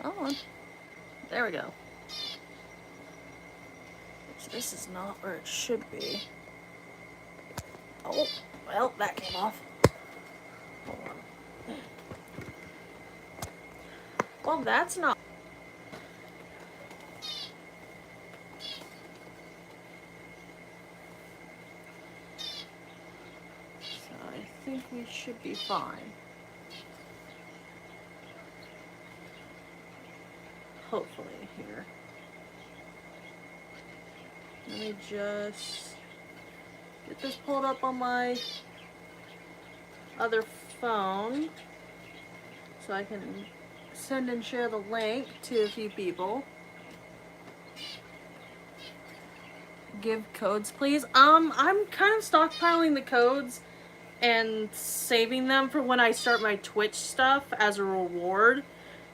Oh, there we go. This is not where it should be. Oh, well, that came off. Hold on. Well, that's not. So I think we should be fine. Hopefully, here. Let me just get this pulled up on my other phone so I can send and share the link to a few people. Give codes, please. I'm kind of stockpiling the codes and saving them for when I start my Twitch stuff as a reward.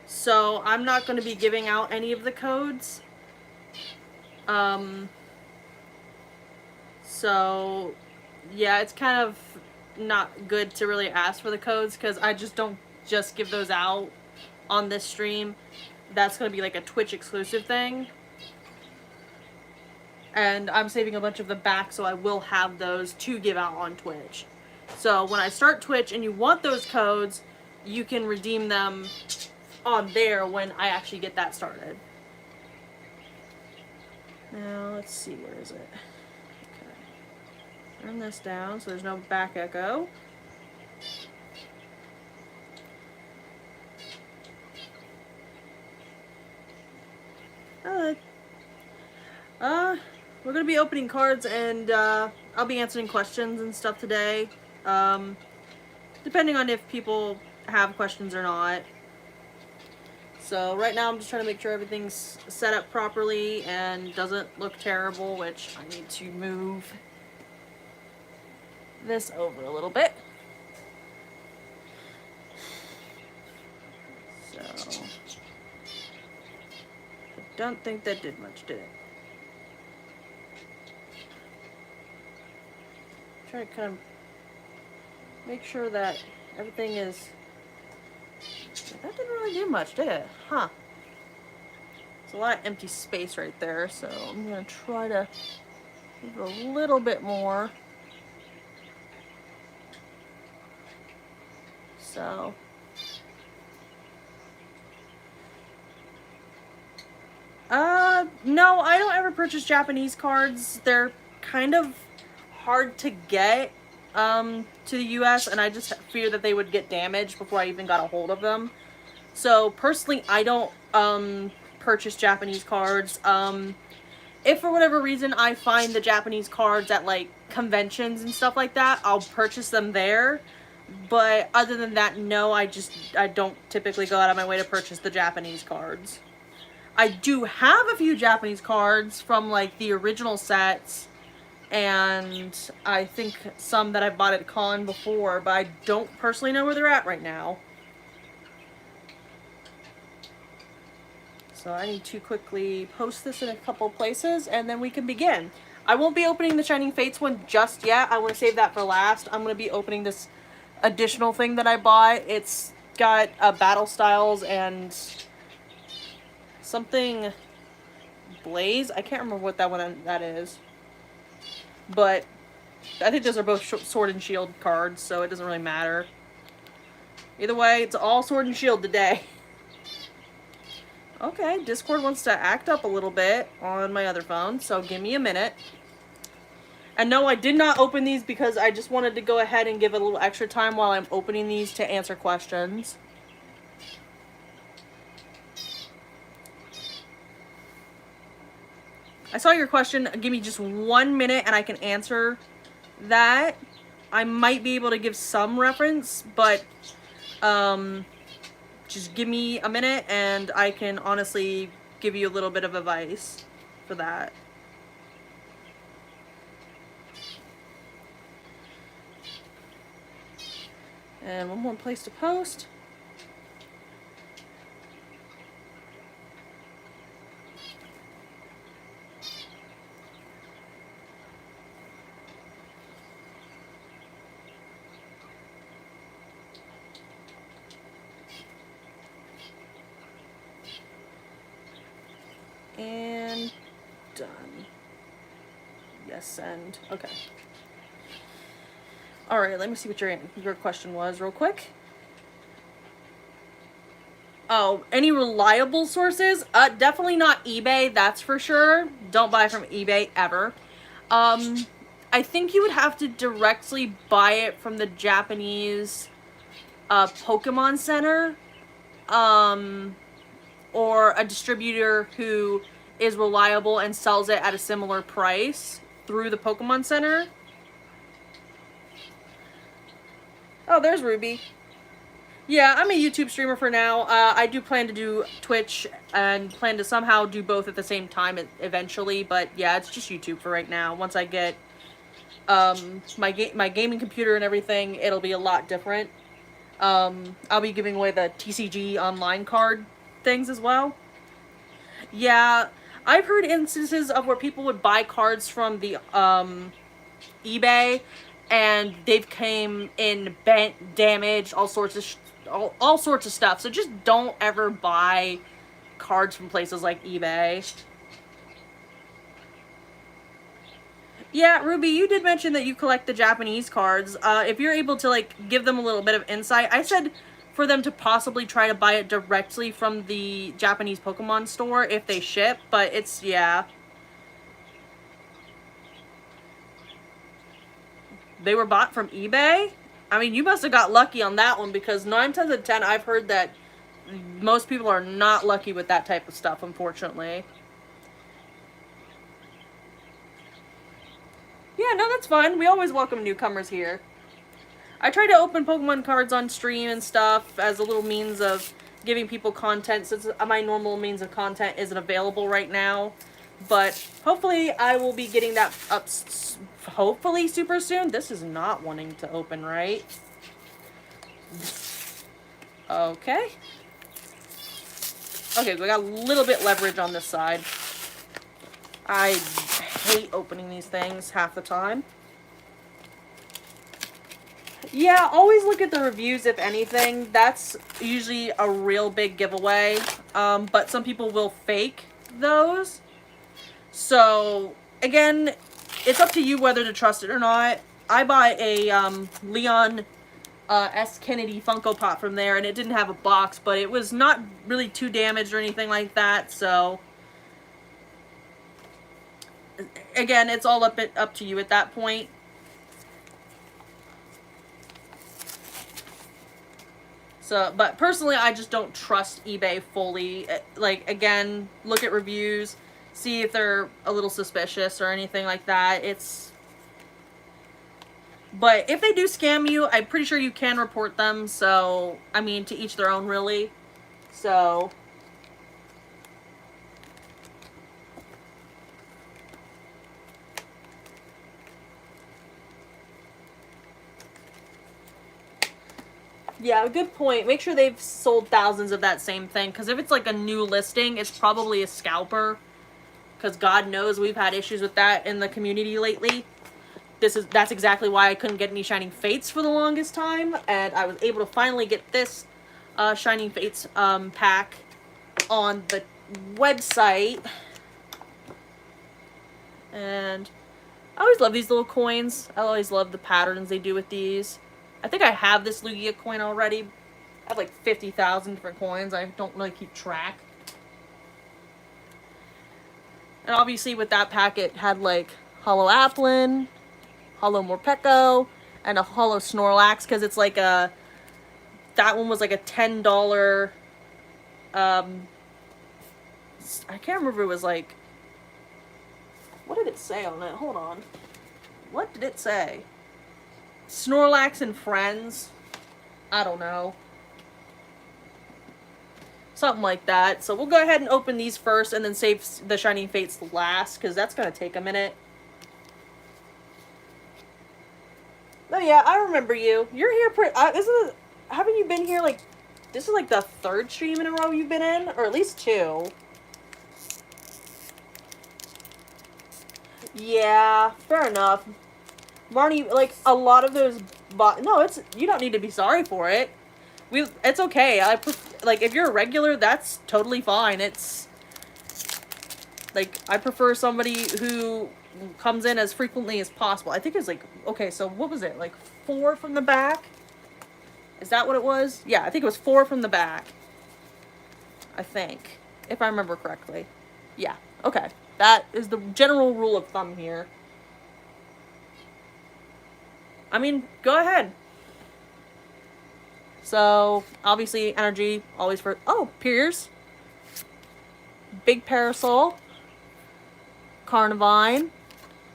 So I'm not going to be giving out any of the codes. So yeah, it's kind of not good to really ask for the codes because I just don't just give those out on this stream. That's going to be like a Twitch exclusive thing. And I'm saving a bunch of them back so I will have those to give out on Twitch. So when I start Twitch and you want those codes, you can redeem them on there when I actually get that started. Now, let's see, where is it? Okay. Turn this down so there's no back echo. We're gonna be opening cards and I'll be answering questions and stuff today. Depending on if people have questions or not. So right now I'm just trying to make sure everything's set up properly and doesn't look terrible, which I need to move this over a little bit. So I don't think that did much, did it? Try to kind of make sure that everything is... That didn't really do much, did it? Huh. There's a lot of empty space right there, so I'm going to try to move it a little bit more. So... no, I don't ever purchase Japanese cards. They're kind of hard to get to the US, and I just fear that they would get damaged before I even got a hold of them. So personally, I don't purchase Japanese cards. If for whatever reason I find the Japanese cards at like conventions and stuff like that, I'll purchase them there. But other than that, no, I don't typically go out of my way to purchase the Japanese cards. I do have a few Japanese cards from like the original sets, and I think some that I bought at con before, but I don't personally know where they're at right now. So I need to quickly post this in a couple places, and then we can begin. I won't be opening the Shining Fates one just yet. I want to save that for last. I'm going to be opening this additional thing that I bought. It's got Battle Styles and something Blaze. I can't remember what that is. But I think those are both Sword and Shield cards, so it doesn't really matter. Either way, it's all Sword and Shield today. Okay, Discord wants to act up a little bit on my other phone, so give me a minute. And no, I did not open these because I just wanted to go ahead and give it a little extra time while I'm opening these to answer questions. I saw your question. Give me just 1 minute and I can answer that. I might be able to give some reference, but just give me a minute and I can honestly give you a little bit of advice for that. And one more place to post. this and okay. All right, let me see what your question was real quick. Oh, any reliable sources? Definitely not eBay, that's for sure. Don't buy from eBay ever. I think you would have to directly buy it from the Japanese Pokemon Center, or a distributor who is reliable and sells it at a similar price through the Pokemon Center. Oh, there's Ruby. Yeah, I'm a YouTube streamer for now. I do plan to do Twitch and plan to somehow do both at the same time eventually, but yeah, it's just YouTube for right now. Once I get my gaming computer and everything, it'll be a lot different. I'll be giving away the TCG online card things as well. Yeah, I've heard instances of where people would buy cards from the eBay and they've came in bent, damaged, all sorts of stuff. So just don't ever buy cards from places like eBay. Yeah, Ruby, you did mention that you collect the Japanese cards. If you're able to, like, give them a little bit of insight, I said for them to possibly try to buy it directly from the Japanese Pokemon store if they ship, but it's, yeah. They were bought from eBay? I mean, you must have got lucky on that one, because 9 times out of 10, I've heard that most people are not lucky with that type of stuff, unfortunately. Yeah, no, that's fine. We always welcome newcomers here. I try to open Pokemon cards on stream and stuff as a little means of giving people content, since my normal means of content isn't available right now. But hopefully I will be getting that up hopefully super soon. This is not wanting to open, right? Okay. Okay, we got a little bit leverage on this side. I hate opening these things half the time. Yeah, always look at the reviews, if anything. That's usually a real big giveaway. But some people will fake those. So, again, it's up to you whether to trust it or not. I bought a Leon S. Kennedy Funko Pop from there, and it didn't have a box, but it was not really too damaged or anything like that, so... Again, it's all up to you at that point. So, but personally, I just don't trust eBay fully. Like, again, look at reviews, see if they're a little suspicious or anything like that. But if they do scam you, I'm pretty sure you can report them. So, I mean, to each their own, really. So... Yeah, good point. Make sure they've sold thousands of that same thing, because if it's like a new listing, it's probably a scalper. Because God knows we've had issues with that in the community lately. That's exactly why I couldn't get any Shining Fates for the longest time, and I was able to finally get this Shining Fates pack on the website. And I always love these little coins. I always love the patterns they do with these. I think I have this Lugia coin already. I have like 50,000 different coins. I don't really keep track. And obviously with that pack it had like Holo Applin, Holo Morpeko, and a Holo Snorlax, because it's like a... That one was like a $10... I can't remember, it was like... What did it say on it? Hold on. What did it say? Snorlax and Friends. I don't know. Something like that. So we'll go ahead and open these first and then save the Shining Fates last, because that's going to take a minute. Oh yeah, I remember you. You're here haven't you been here like... This is like the 3rd stream in a row you've been in? Or at least 2. Yeah, fair enough. Marnie, like, a lot of those... No, you don't need to be sorry for it. It's okay. Like, if you're a regular, that's totally fine. It's... Like, I prefer somebody who comes in as frequently as possible. I think it's like, okay, so what was it? Like 4 from the back? Is that what it was? Yeah, I think it was 4 from the back. I think, if I remember correctly. Yeah, okay. That is the general rule of thumb here. I mean, go ahead. So, obviously, energy, always for... Oh, Piers. Big Parasol. Carnivine.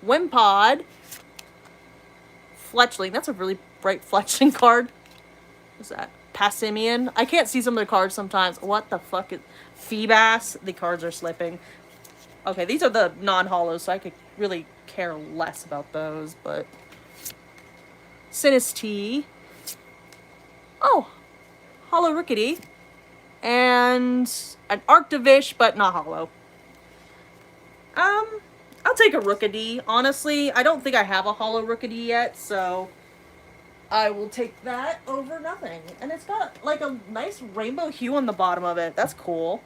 Wimpod. Fletchling. That's a really bright Fletchling card. What's that? Passimian. I can't see some of the cards sometimes. What the fuck is... Feebas. The cards are slipping. Okay, these are the non-holos, so I could really care less about those, but... Sinistee. Oh! Holo Rickety. And an Arctovish, but not holo. I'll take a Rookidee, honestly. I don't think I have a holo Rookidee yet, so... I will take that over nothing. And it's got, like, a nice rainbow hue on the bottom of it. That's cool.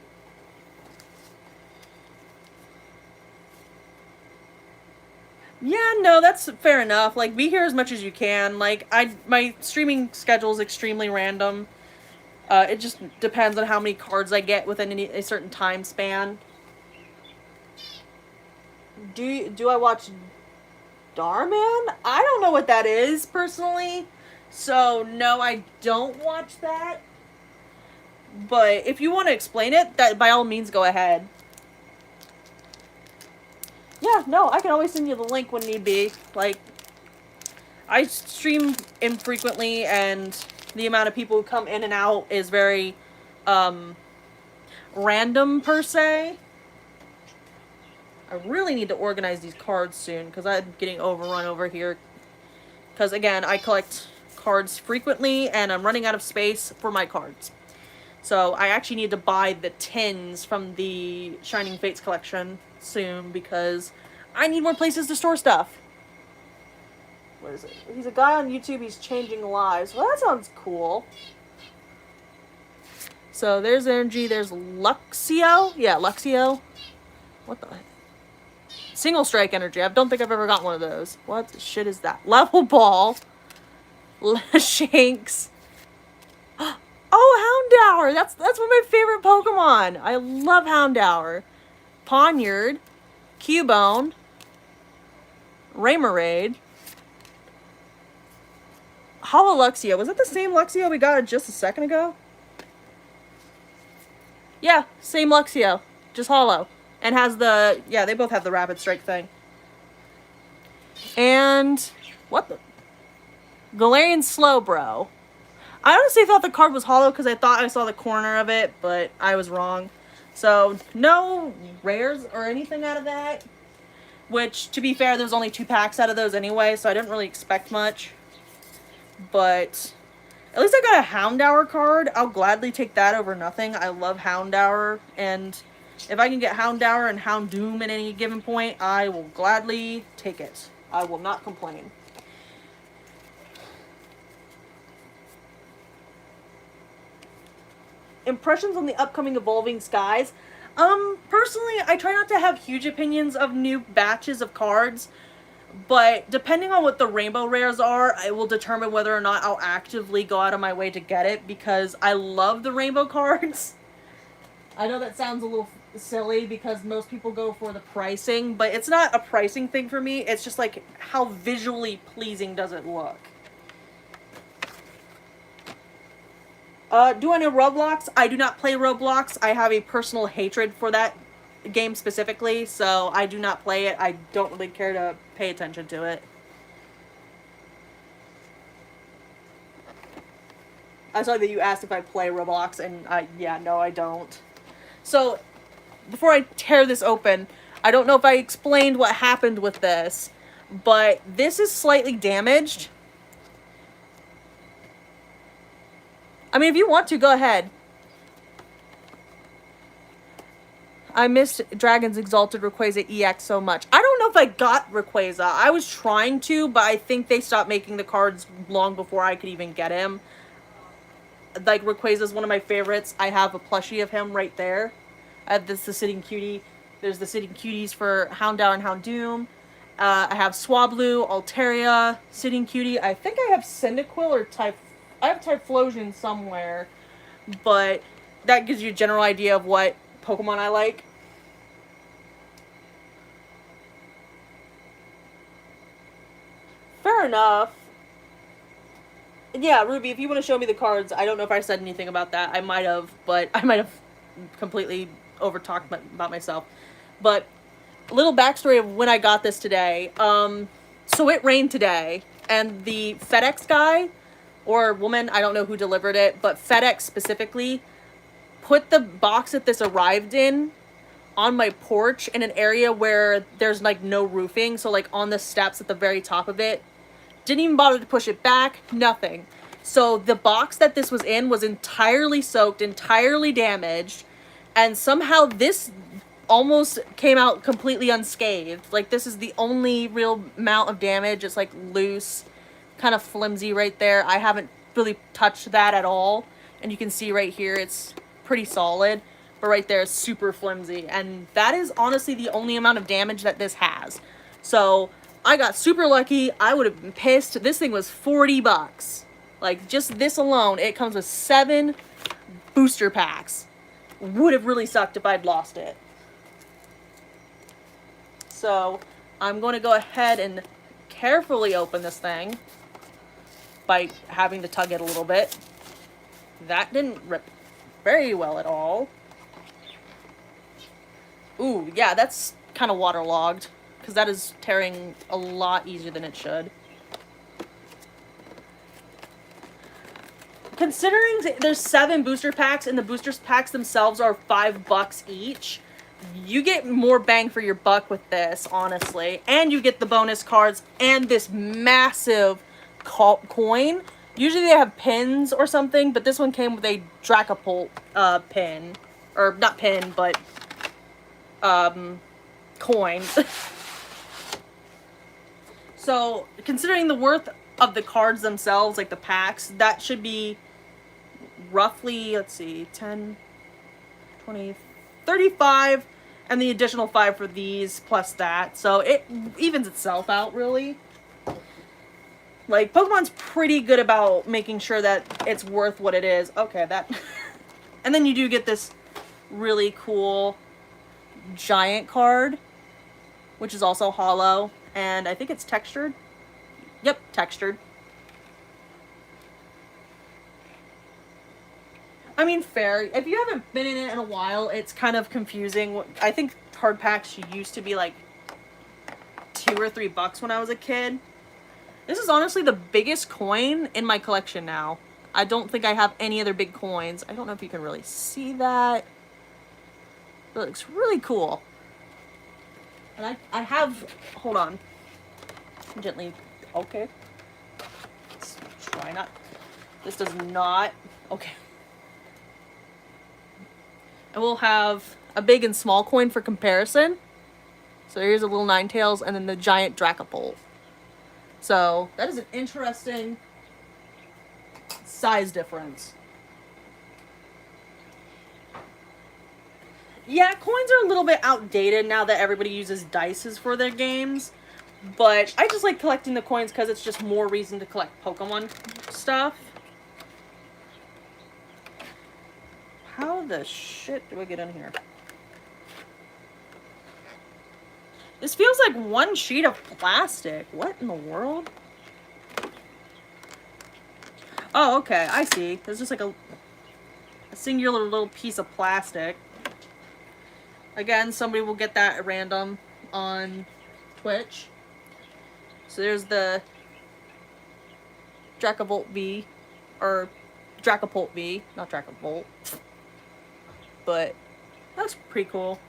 Yeah, no, that's fair enough. Like, be here as much as you can. Like, my streaming schedule is extremely random. It just depends on how many cards I get within a certain time span. Do I watch Darman? I don't know what that is, personally. So, no, I don't watch that. But if you want to explain it, that by all means, go ahead. Yeah, no, I can always send you the link when need be. Like, I stream infrequently, and the amount of people who come in and out is very, random, per se. I really need to organize these cards soon, because I'm getting overrun over here. Because, again, I collect cards frequently, and I'm running out of space for my cards. So, I actually need to buy the tins from the Shining Fates collection soon, because I need more places to store stuff. What is it? He's a guy on YouTube, he's changing lives. Well, that sounds cool. So, there's energy, there's Luxio. Yeah, Luxio. What the... Single strike energy. I don't think I've ever got one of those. What the shit is that? Level Ball. Shanks. Oh, Houndour! That's one of my favorite Pokemon. I love Houndour. Ponyard. Cubone. Raymarade. Holo Luxio. Was that the same Luxio we got just a second ago? Yeah, same Luxio. Just holo. And has the... Yeah, they both have the Rapid Strike thing. And... What the... Galarian Slowbro. I honestly thought the card was holo because I thought I saw the corner of it, but I was wrong. So, no rares or anything out of that. Which, to be fair, there's only 2 packs out of those anyway, so I didn't really expect much. But... At least I got a Houndour card. I'll gladly take that over nothing. I love Houndour, and... If I can get Houndour and Houndoom at any given point, I will gladly take it. I will not complain. Impressions on the upcoming Evolving Skies. Personally, I try not to have huge opinions of new batches of cards, but depending on what the rainbow rares are, I will determine whether or not I'll actively go out of my way to get it, because I love the rainbow cards. I know that sounds a little silly because most people go for the pricing, but it's not a pricing thing for me. It's just like, how visually pleasing does it look? Do I know Roblox? I do not play Roblox. I have a personal hatred for that game specifically, so I do not play it. I don't really care to pay attention to it. I saw that you asked if I play Roblox, and yeah, no, I don't. So, before I tear this open, I don't know if I explained what happened with this, but this is slightly damaged. I mean, if you want to, go ahead. I missed Dragon's Exalted Rayquaza EX so much. I don't know if I got Rayquaza. I was trying to, but I think they stopped making the cards long before I could even get him. Like, Rayquaza is one of my favorites. I have a plushie of him right there. This is the Sitting Cutie. There's the Sitting Cuties for Houndour and Houndoom. I have Swablu, Altaria, Sitting Cutie. I think I have Cyndaquil or I have Typhlosion somewhere, but that gives you a general idea of what Pokemon I like. Fair enough. Yeah, Ruby, if you want to show me the cards, I don't know if I said anything about that. I might have, but I might have completely over-talked about myself. But a little backstory of when I got this today. So it rained today, and the FedEx guy, or woman, I don't know who delivered it, but FedEx specifically, put the box that this arrived in on my porch in an area where there's like no roofing, so like on the steps at the very top of it. Didn't even bother to push it back, nothing. So the box that this was in was entirely soaked, entirely damaged, and somehow this almost came out completely unscathed. Like, this is the only real amount of damage. It's like loose, kind of flimsy right there. I haven't really touched that at all, and you can see right here it's pretty solid, but right there is super flimsy, and that is honestly the only amount of damage that this has. So I got super lucky. I would have been pissed. This thing was 40 bucks. Like, just this alone, it comes with 7 booster packs. Would have really sucked if I'd lost it. So I'm going to go ahead and carefully open this thing by having to tug it a little bit. That didn't rip very well at all. Ooh, yeah, that's kind of waterlogged, because that is tearing a lot easier than it should. Considering there's 7 booster packs and the booster packs themselves are $5 each, you get more bang for your buck with this, honestly. And you get the bonus cards and this massive coin. Usually they have pins or something, but this one came with a Dracopult pin. Or, not pin, but coin. So, considering the worth of the cards themselves, like the packs, that should be roughly, let's see, 10, 20, 35, and the additional 5 for these, plus that. So it evens itself out, really. Like, Pokemon's pretty good about making sure that it's worth what it is. Okay, that... And then you do get this really cool giant card, which is also hollow, and I think it's textured. Yep, textured. I mean, fair. If you haven't been in it in a while, it's kind of confusing. I think card packs used to be like $2 or $3 when I was a kid. This is honestly the biggest coin in my collection now. I don't think I have any other big coins. I don't know if you can really see that. It looks really cool. And I have, hold on. Gently, okay. Let's try not, this does not, okay. And we'll have a big and small coin for comparison. So here's a little Ninetales and then the giant Dracopult. So that is an interesting size difference. Yeah, coins are a little bit outdated now that everybody uses dices for their games. But I just like collecting the coins because it's just more reason to collect Pokemon stuff. How the shit do I get in here? This feels like one sheet of plastic. What in the world? Oh, okay. I see. There's just like a singular little piece of plastic. Again, somebody will get that at random on Twitch. So there's the Dracopult V, or Dracopult V, not Dracopult. But that's pretty cool.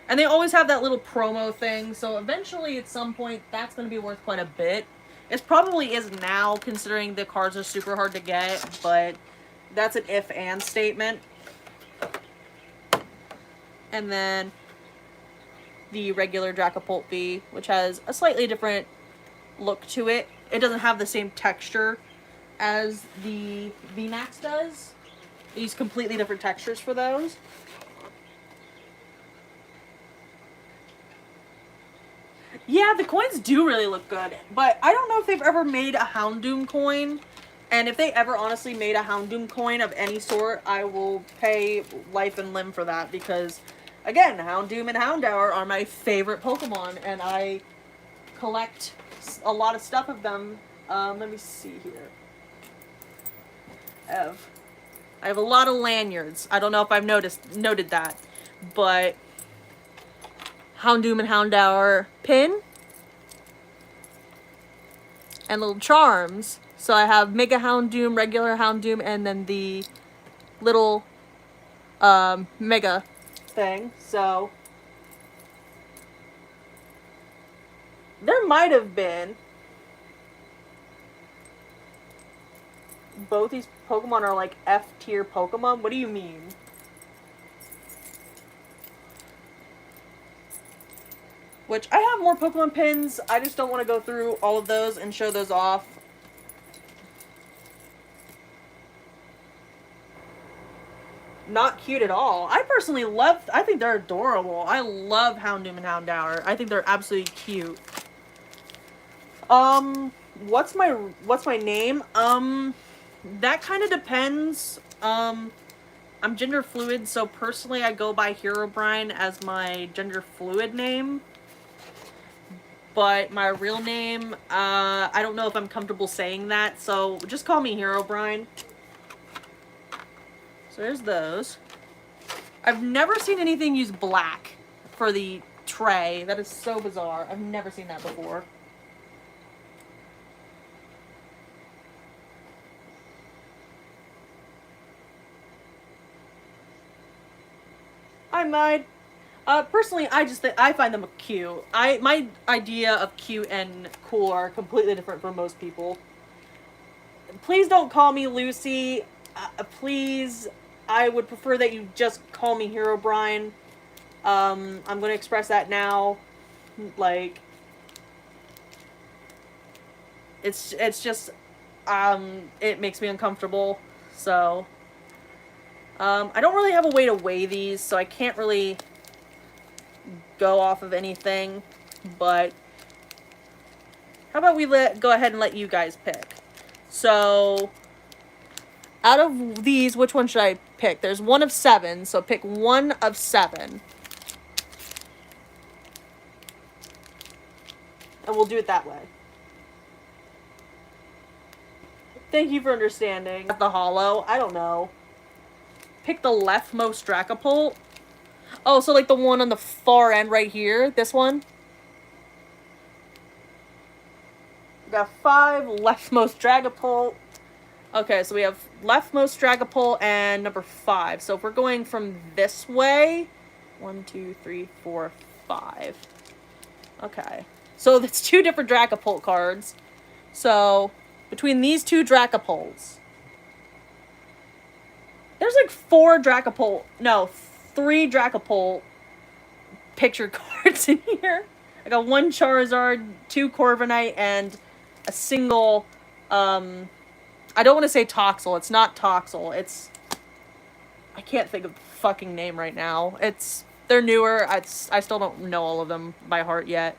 And they always have that little promo thing, so eventually at some point that's going to be worth quite a bit. It probably is now, considering the cards are super hard to get, but that's an if-and statement. And then the regular Dracopult V, which has a slightly different look to it. It doesn't have the same texture as the VMAX does. They use completely different textures for those. Yeah, the coins do really look good, but I don't know if they've ever made a Houndoom coin. And if they ever honestly made a Houndoom coin of any sort, I will pay life and limb for that because, again, Houndoom and Houndour are my favorite Pokemon, and I collect a lot of stuff of them. Let me see here. I have a lot of lanyards. I don't know if I've noted that, but Houndoom and Houndour pin and little charms. So I have Mega Houndoom, regular Houndoom, and then the little Mega thing. So there might have been. Both these Pokemon are like F tier Pokemon? What do you mean? Which, I have more Pokemon pins. I just don't want to go through all of those and show those off. Not cute at all. I personally love, I think they're adorable. I love Houndoom and Houndour. I think they're absolutely cute. What's my name? That kind of depends. I'm gender fluid, so personally I go by Herobrine as my gender fluid name. But my real name, I don't know if I'm comfortable saying that, so just call me Herobrine. So there's those. I've never seen anything use black for the tray. That is so bizarre. I've never seen that before. I might. Personally, I find them cute. My idea of cute and cool are completely different from most people. Please don't call me Lucy. Please, I would prefer that you just call me Herobrine. I'm gonna express that now. Like, it's just, it makes me uncomfortable. So, I don't really have a way to weigh these, so I can't really go off of anything, but how about we go ahead and let you guys pick. So, out of these, which one should I pick? There's one of 7, so pick one of 7. And we'll do it that way. Thank you for understanding. The hollow, I don't know. Pick the leftmost Dragapult. Oh, so like the one on the far end right here? This one? We got 5, leftmost Dragapult. Okay, so we have leftmost Dragapult and number 5. So if we're going from this way, 1, 2, 3, 4, 5. Okay. So that's 2 different Dragapult cards. So between these 2 Dragapults, there's like 4 Dragapult. No, 3 Dragapult picture cards in here. I got 1 Charizard, 2 Corviknight, and a single, I don't want to say Toxel. It's not Toxel. It's, I can't think of the fucking name right now. They're newer. I still don't know all of them by heart yet.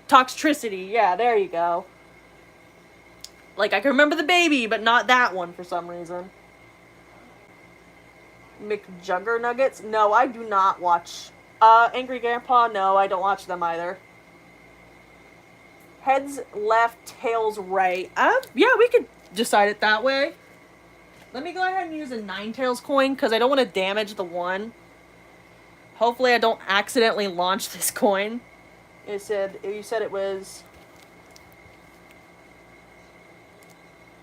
Toxtricity. Yeah, there you go. Like, I can remember the baby, but not that one for some reason. McJuggernuggets? No, I do not watch. Angry Grandpa? No, I don't watch them either. Heads left, tails right. Yeah, we could decide it that way. Let me go ahead and use a Ninetales coin, because I don't want to damage the one. Hopefully I don't accidentally launch this coin. You said it was...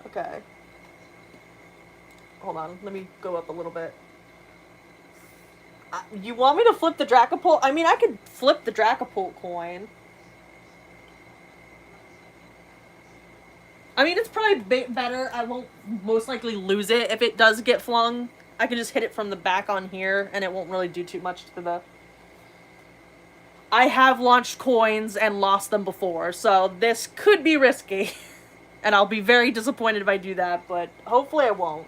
Okay. Hold on, let me go up a little bit. You want me to flip the Dragapult? I mean, I could flip the Dragapult coin. I mean, it's probably better. I won't most likely lose it if it does get flung. I can just hit it from the back on here, and it won't really do too much to the... I have launched coins and lost them before, so this could be risky. And I'll be very disappointed if I do that, but hopefully I won't.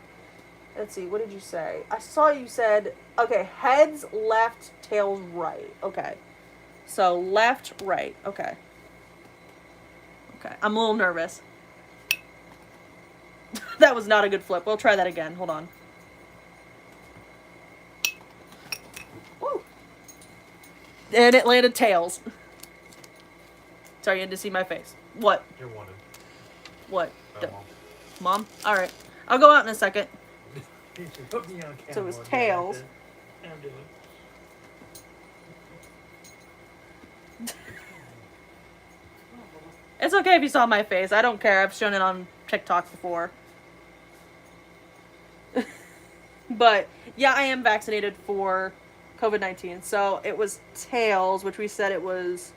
Let's see, what did you say? I saw you said, okay, heads left, tails right. Okay. So left, right. Okay. Okay. I'm a little nervous. That was not a good flip. We'll try that again. Hold on. Woo. And it landed tails. Sorry, you had to see my face. What? You're wanted. What? Mom. Mom? Alright. I'll go out in a second. You should put me on camera. So it was tails. I'm doing it. It's okay if you saw my face. I don't care. I've shown it on TikTok before. But, yeah, I am vaccinated for COVID-19. So it was tails, which we said it was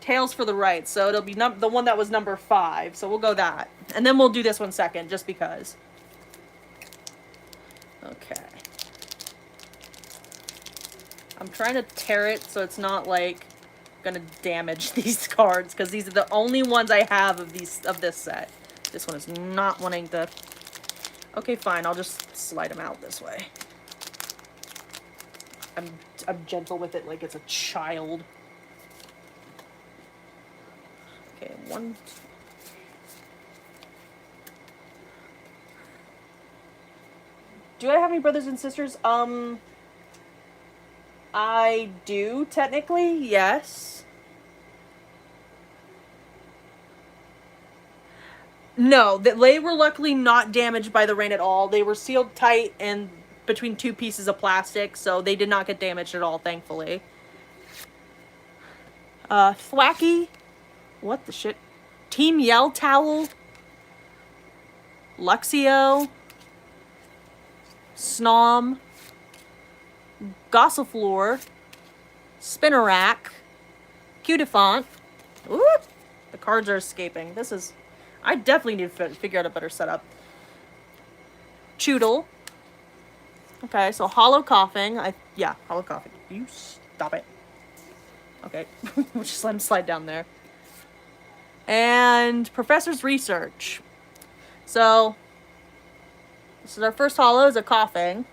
tails for the right. So it'll be the one that was number 5. So we'll go that. And then we'll do this one second, just because. Okay. I'm trying to tear it so it's not, like, gonna damage these cards, because these are the only ones I have of this set. This one is not wanting to... Okay, fine. I'll just slide them out this way. I'm gentle with it like it's a child. Okay, 1... Do I have any brothers and sisters? I do, technically, yes. No, they were luckily not damaged by the rain at all. They were sealed tight and between 2 pieces of plastic, so they did not get damaged at all, thankfully. Thwacky. What the shit? Team Yell Towel. Luxio. Snom. Gossifleur. Spinnerack. Cutiefant. Ooh! The cards are escaping. This is... I definitely need to figure out a better setup. Choodle. Okay, so Hollow Coughing. Yeah, Hollow Coughing. You stop it. Okay, we'll just let him slide down there. And Professor's Research. So, this is our first hollow, is a Coughing.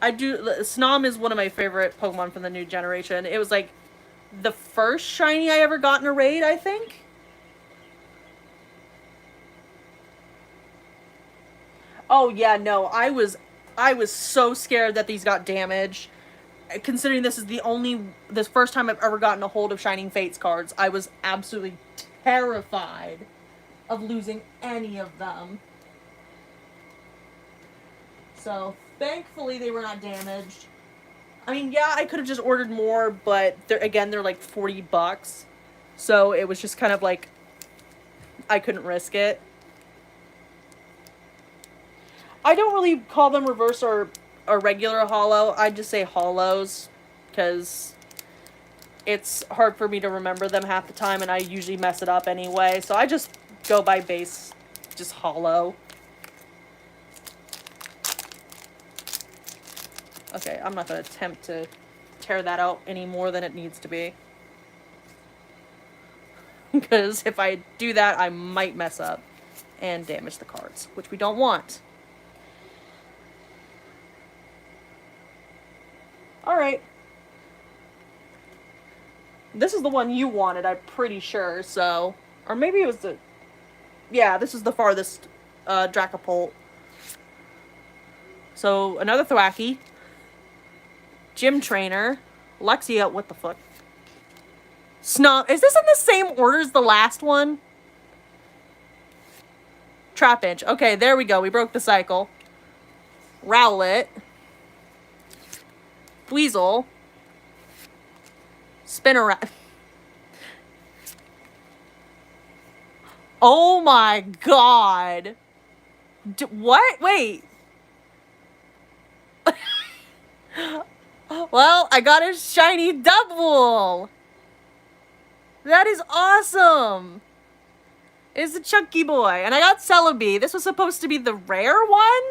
Snom is one of my favorite Pokemon from the new generation. It was like the first shiny I ever got in a raid, I think. Oh yeah, no, I was so scared that these got damaged. Considering this is this first time I've ever gotten a hold of Shining Fates cards, I was absolutely terrified of losing any of them. So, thankfully they were not damaged. I mean, yeah, I could have just ordered more, but they're like $40. So it was just kind of like, I couldn't risk it. I don't really call them reverse or regular hollow. I just say hollows, because it's hard for me to remember them half the time, and I usually mess it up anyway. So I just go by base, just hollow. Okay, I'm not going to attempt to tear that out any more than it needs to be. Because if I do that, I might mess up and damage the cards, which we don't want. Alright. This is the one you wanted, I'm pretty sure, so... Or maybe it was the... Yeah, this is the farthest Dracopult. So, another Thwacky. Gym Trainer. Luxio, what the fuck? Snom. Is this in the same order as the last one? Trapinch. Okay, there we go. We broke the cycle. Rowlet. Weasel. Spinnerack. Oh my god. What? Wait. Well, I got a shiny Double. That is awesome. It's a chunky boy. And I got Celebi. This was supposed to be the rare one?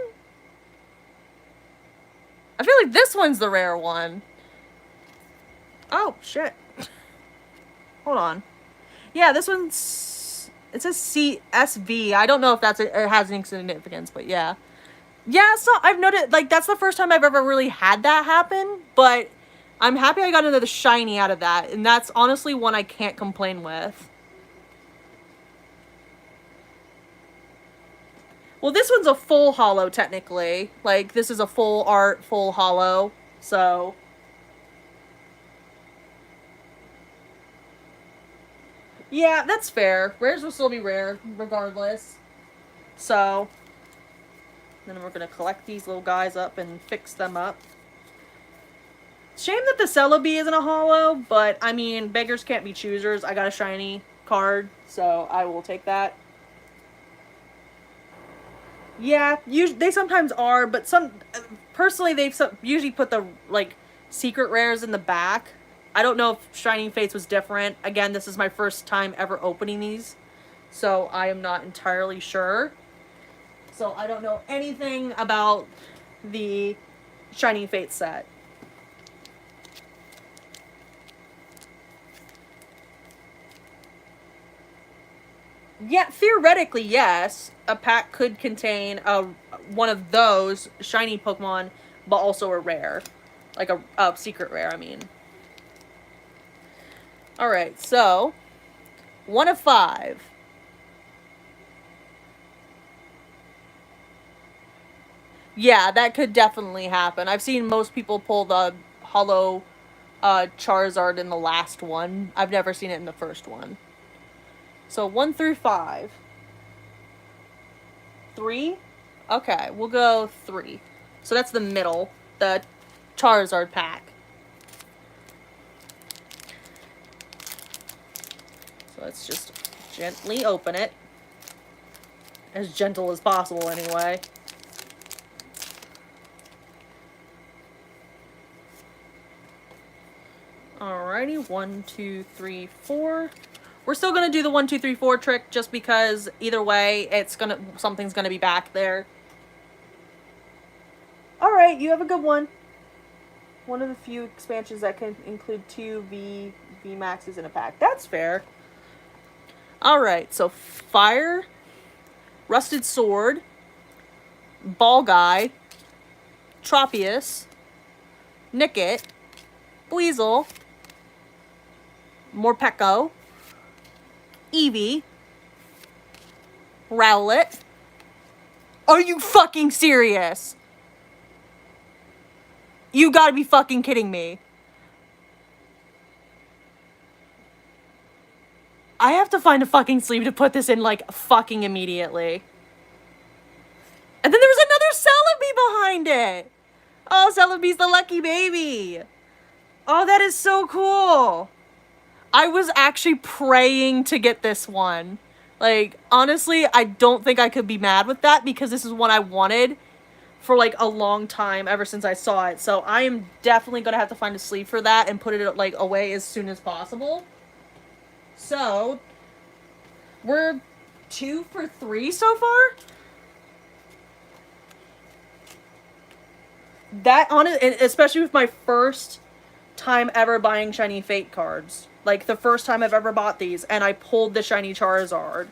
I feel like this one's the rare one. Oh, shit. Hold on. Yeah, this one's... It says CSV. I don't know if it has any significance, but yeah. Yeah, so I've noticed, like, that's the first time I've ever really had that happen, but I'm happy I got another shiny out of that, and that's honestly one I can't complain with. Well, this one's a full holo, technically. Like, this is a full art, full holo, so... Yeah, that's fair. Rares will still be rare, regardless. So... Then we're gonna collect these little guys up and fix them up. Shame that the Celebi isn't a holo, but, I mean, beggars can't be choosers. I got a shiny card, so I will take that. Yeah, they sometimes are, but personally, they've usually put the, like, secret rares in the back. I don't know if Shining Fates was different. Again, this is my first time ever opening these, so I am not entirely sure. So I don't know anything about the Shining Fates set. Yeah, theoretically, yes. A pack could contain one of those shiny Pokemon, but also a rare. Like a secret rare, I mean. Alright, so... 1 of 5. Yeah, that could definitely happen. I've seen most people pull the holo Charizard in the last one. I've never seen it in the first one. So 1 through 5. 3? Okay, we'll go 3. So that's the middle. The Charizard pack. So let's just gently open it. As gentle as possible, anyway. Alrighty, 1, 2, 3, 4. We're still gonna do the 1, 2, 3, 4 trick just because either way, something's gonna be back there. Alright, you have a good one. One of the few expansions that can include 2 VMAXs in a pack. That's fair. Alright, so Fire, Rusted Sword, Ball Guy, Tropius, Nickit, Weasel, Morpeko, Eevee, Rowlet. Are you fucking serious? You gotta be fucking kidding me. I have to find a fucking sleeve to put this in, like, fucking immediately. And then there was another Celebi behind it! Oh, Celebi's the lucky baby! Oh, that is so cool! I was actually praying to get this one. Like, honestly, I don't think I could be mad with that because this is what I wanted for, like, a long time ever since I saw it. So I am definitely gonna have to find a sleeve for that and put it, like, away as soon as possible. So, we're 2 for 3 so far? That, especially with my first time ever buying Shiny Fate cards. Like, the first time I've ever bought these, and I pulled the Shiny Charizard.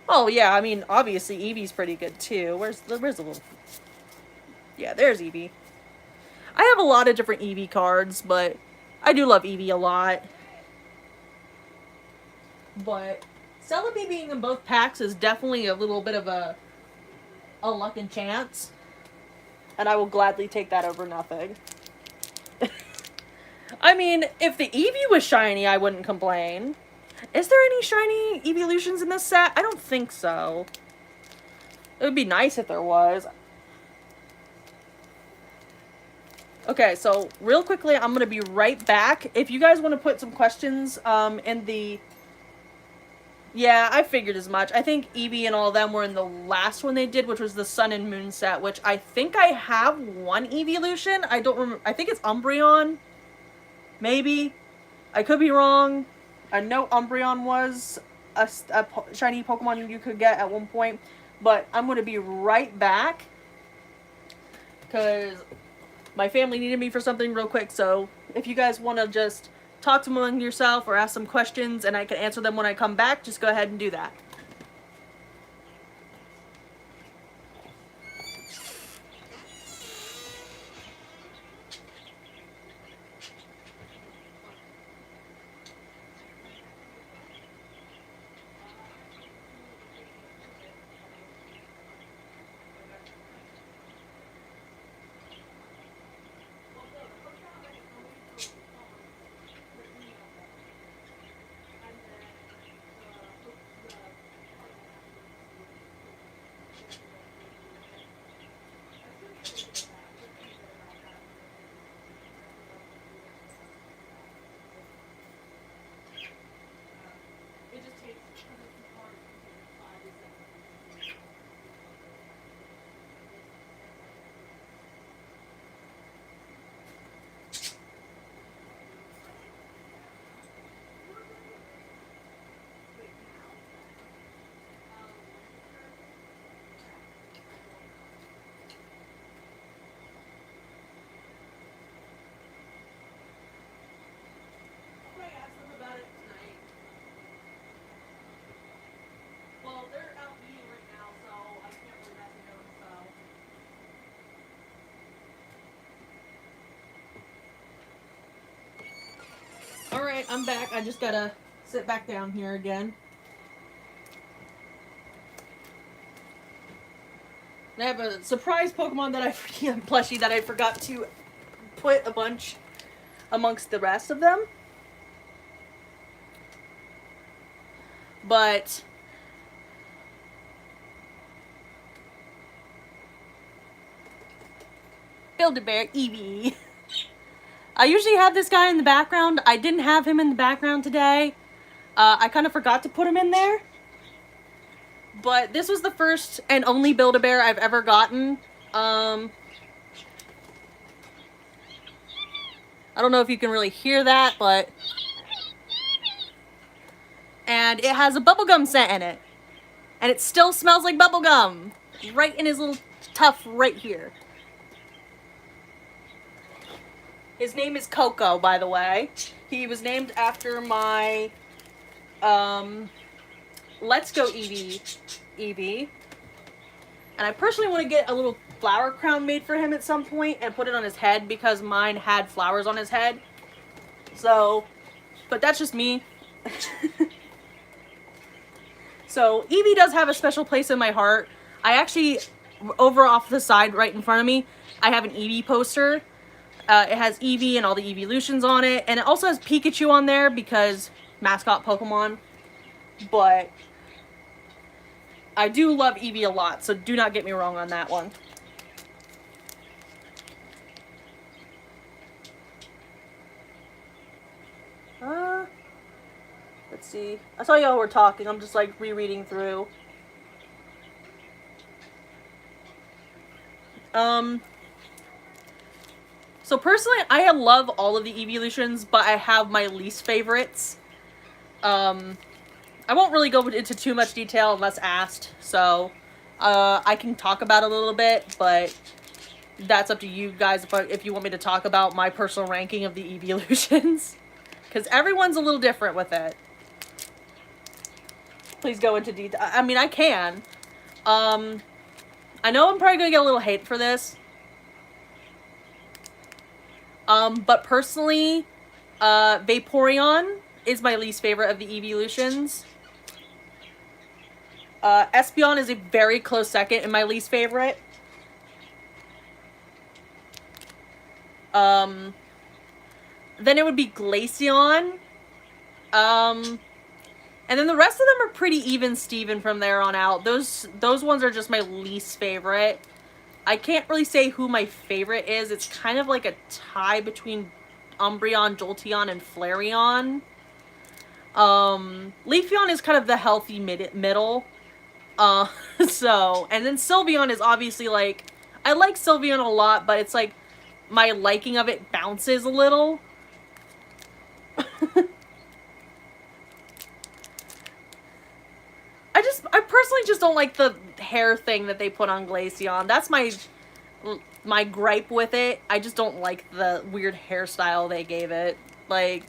Oh, yeah, I mean, obviously, Eevee's pretty good, too. Where's the little... Yeah, there's Eevee. I have a lot of different Eevee cards, but I do love Eevee a lot. But Celebi being in both packs is definitely a little bit of a luck and chance. And I will gladly take that over nothing. I mean, if the Eevee was shiny, I wouldn't complain. Is there any shiny evolutions in this set? I don't think so. It would be nice if there was. Okay, so real quickly, I'm going to be right back. If you guys want to put some questions in the... Yeah, I figured as much. I think Eevee and all of them were in the last one they did, which was the Sun and Moon set, which I think I have one evolution. I don't remember. I think it's Umbreon. Maybe. I could be wrong. I know Umbreon was a shiny Pokemon you could get at one point. But I'm going to be right back. Because my family needed me for something real quick. So if you guys want to just talk to among yourself or ask some questions and I can answer them when I come back, just go ahead and do that. Alright, I'm back. I just gotta sit back down here again. I have a surprise Pokemon that plushie that I forgot to put a bunch amongst the rest of them. But Build-A-Bear Eevee. I usually have this guy in the background. I didn't have him in the background today. I kind of forgot to put him in there. But this was the first and only Build-A-Bear I've ever gotten. I don't know if you can really hear that, but... And it has a bubblegum scent in it. And it still smells like bubblegum. Right in his little tuft right here. His name is Coco, by the way. He was named after my, Let's Go Eevee. And I personally want to get a little flower crown made for him at some point and put it on his head because mine had flowers on his head. So, but that's just me. So, Eevee does have a special place in my heart. I actually, over off the side right in front of me, I have an Eevee poster. It has Eevee and all the Eeveelutions on it. And it also has Pikachu on there because mascot Pokemon. But I do love Eevee a lot, so do not get me wrong on that one. Let's see. I saw y'all were talking. I'm just like rereading through. So personally, I love all of the Eeveelutions, but I have my least favorites. I won't really go into too much detail unless asked, so I can talk about it a little bit, but that's up to you guys if you want me to talk about my personal ranking of the Eeveelutions. Because everyone's a little different with it. Please go into detail. I mean, I can. I know I'm probably going to get a little hate for this. But personally, Vaporeon is my least favorite of the Eeveelutions. Espeon is a very close second and my least favorite. Then it would be Glaceon. And then the rest of them are pretty even Steven from there on out. Those ones are just my least favorite. I can't really say who my favorite is. It's kind of like a tie between Umbreon, Jolteon, and Flareon. Leafeon is kind of the healthy middle. So, and then Sylveon is obviously like, I like Sylveon a lot, but it's like, my liking of it bounces a little. I personally just don't like the hair thing that they put on Glaceon. That's my gripe with it. I just don't like the weird hairstyle they gave it. Like,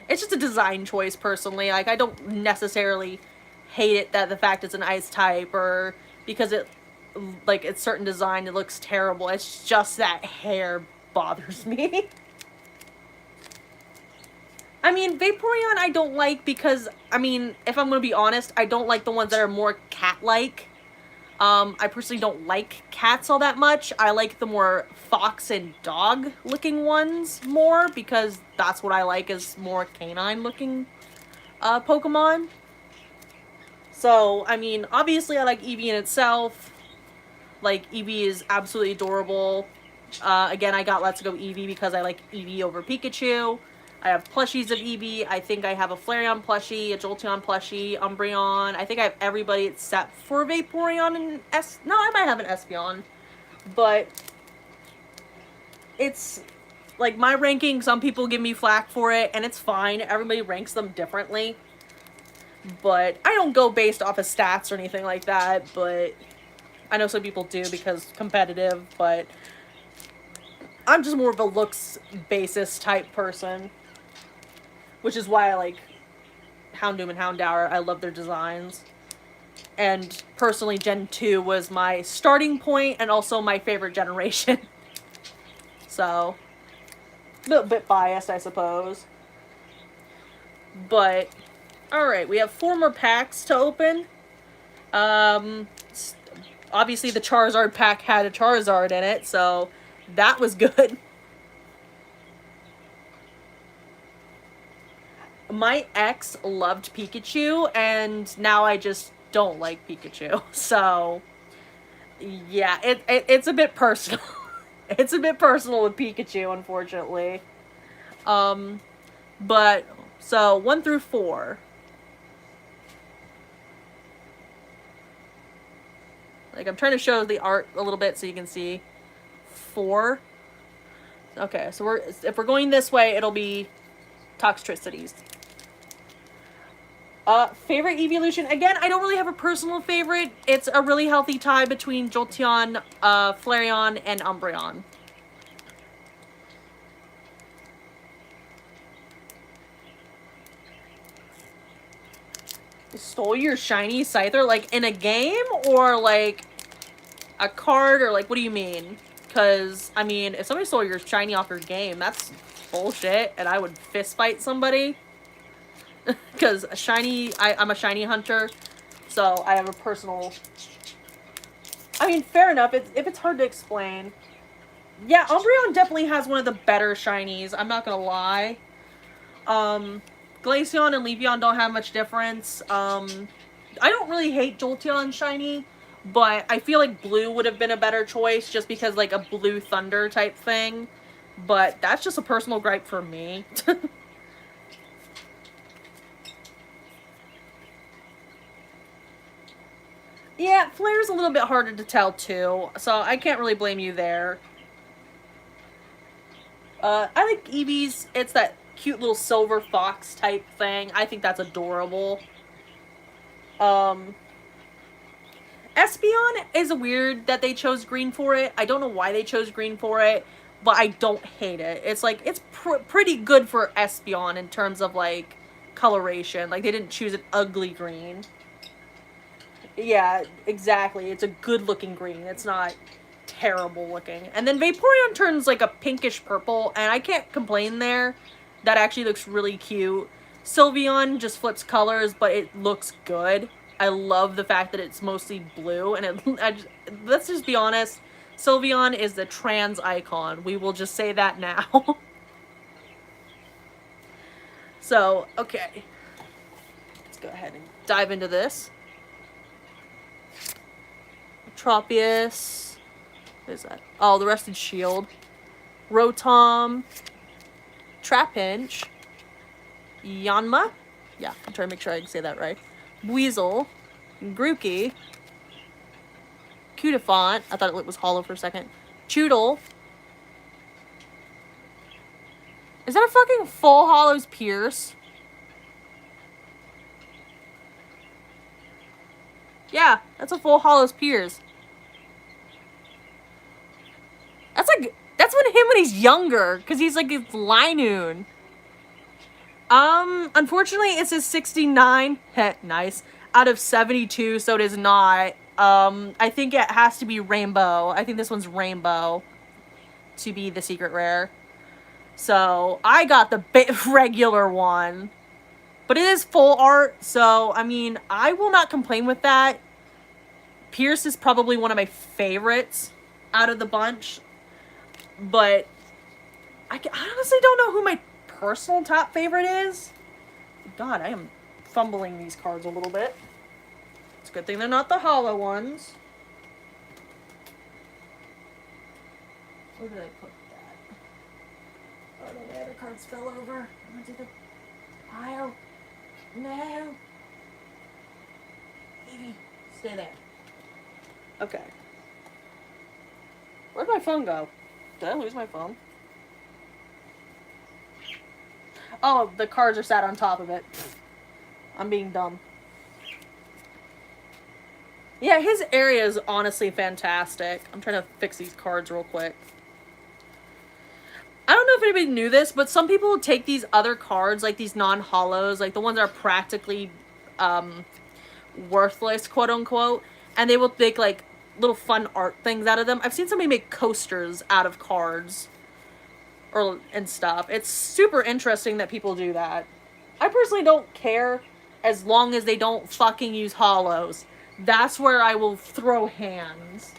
it's just a design choice personally. Like, I don't necessarily hate it that the fact it's an ice type, or because it, like, it's certain design, it looks terrible. It's just that hair bothers me. I mean, Vaporeon I don't like because, I mean, if I'm going to be honest, I don't like the ones that are more cat-like. I personally don't like cats all that much. I like the more fox and dog looking ones more, because that's what I like, is more canine looking Pokemon. So, I mean, obviously I like Eevee in itself. Like, Eevee is absolutely adorable. Again, I got Let's Go Eevee because I like Eevee over Pikachu. I have plushies of Eevee. I think I have a Flareon plushie, a Jolteon plushie, Umbreon. I think I have everybody except for Vaporeon and No, I might have an Espeon. But it's, like, my ranking, some people give me flack for it, and it's fine. Everybody ranks them differently. But I don't go based off of stats or anything like that, but I know some people do because competitive, but I'm just more of a looks basis type person. Which is why I like Houndoom and Houndour. I love their designs. And personally, Gen 2 was my starting point and also my favorite generation. So, a little bit biased, I suppose. But, alright, we have 4 more packs to open. Obviously the Charizard pack had a Charizard in it, so that was good. My ex loved Pikachu, and now I just don't like Pikachu. So, yeah, it's a bit personal. It's a bit personal with Pikachu, unfortunately. But, so, 1 through 4. Like, I'm trying to show the art a little bit so you can see. 4. Okay, so if we're going this way, it'll be Toxtricities. Favorite evolution? Again, I don't really have a personal favorite. It's a really healthy tie between Jolteon, Flareon, and Umbreon. Stole your shiny Scyther, like, in a game? Or, like, a card? Or, like, what do you mean? Because, I mean, if somebody stole your shiny off your game, that's bullshit, and I would fist fight somebody. Because I'm a shiny hunter, so I have a personal... I mean, fair enough, if it's hard to explain. Yeah, Umbreon definitely has one of the better shinies, I'm not gonna lie. Glaceon and Leafeon don't have much difference. I don't really hate Jolteon shiny, but I feel like blue would have been a better choice, just because, like, a blue thunder type thing. But that's just a personal gripe for me. Yeah, Flare's a little bit harder to tell, too, so I can't really blame you there. I like Eevee's. It's that cute little silver fox type thing. I think that's adorable. Espeon is weird that they chose green for it. I don't know why they chose green for it, but I don't hate it. It's like, it's pretty good for Espeon in terms of, like, coloration. Like, they didn't choose an ugly green. Yeah, exactly. It's a good looking green. It's not terrible looking. And then Vaporeon turns like a pinkish purple, and I can't complain there. That actually looks really cute. Sylveon just flips colors, but it looks good. I love the fact that it's mostly blue, and let's just be honest, Sylveon is the trans icon. We will just say that now. So, okay. Let's go ahead and dive into this. Tropius. What is that? Oh, the Rusted Shield. Rotom. Trapinch. Yanma. Yeah, I'm trying to make sure I can say that right. Weasel. Grookey. Cutiefant. I thought it was hollow for a second. Choodle. Is that a fucking Full Hollow's Pierce? Yeah, that's a Full Hollow's Pierce. That's like, that's when him when he's younger, because he's like his Linoon. Unfortunately, it says 69. Heh, nice. Out of 72, so it is not. I think it has to be rainbow. I think this one's rainbow to be the secret rare. So, I got the regular one. But it is full art, so, I mean, I will not complain with that. Pierce is probably one of my favorites out of the bunch. But I honestly don't know who my personal top favorite is. God, I am fumbling these cards a little bit. It's a good thing they're not the hollow ones. Where did I put that? Oh, no, the other cards fell over. I went to the pile. No. Evie, stay there. Okay. Where'd my phone go? Did I lose my phone? Oh, the cards are sat on top of it. I'm being dumb. Yeah, his area is honestly fantastic. I'm trying to fix these cards real quick. I don't know if anybody knew this, but some people take these other cards, like these non-hollows, like the ones that are practically worthless, quote unquote, and they will make like little fun art things out of them. I've seen somebody make coasters out of cards and stuff. It's super interesting that people do that. I personally don't care as long as they don't fucking use hollows. That's where I will throw hands.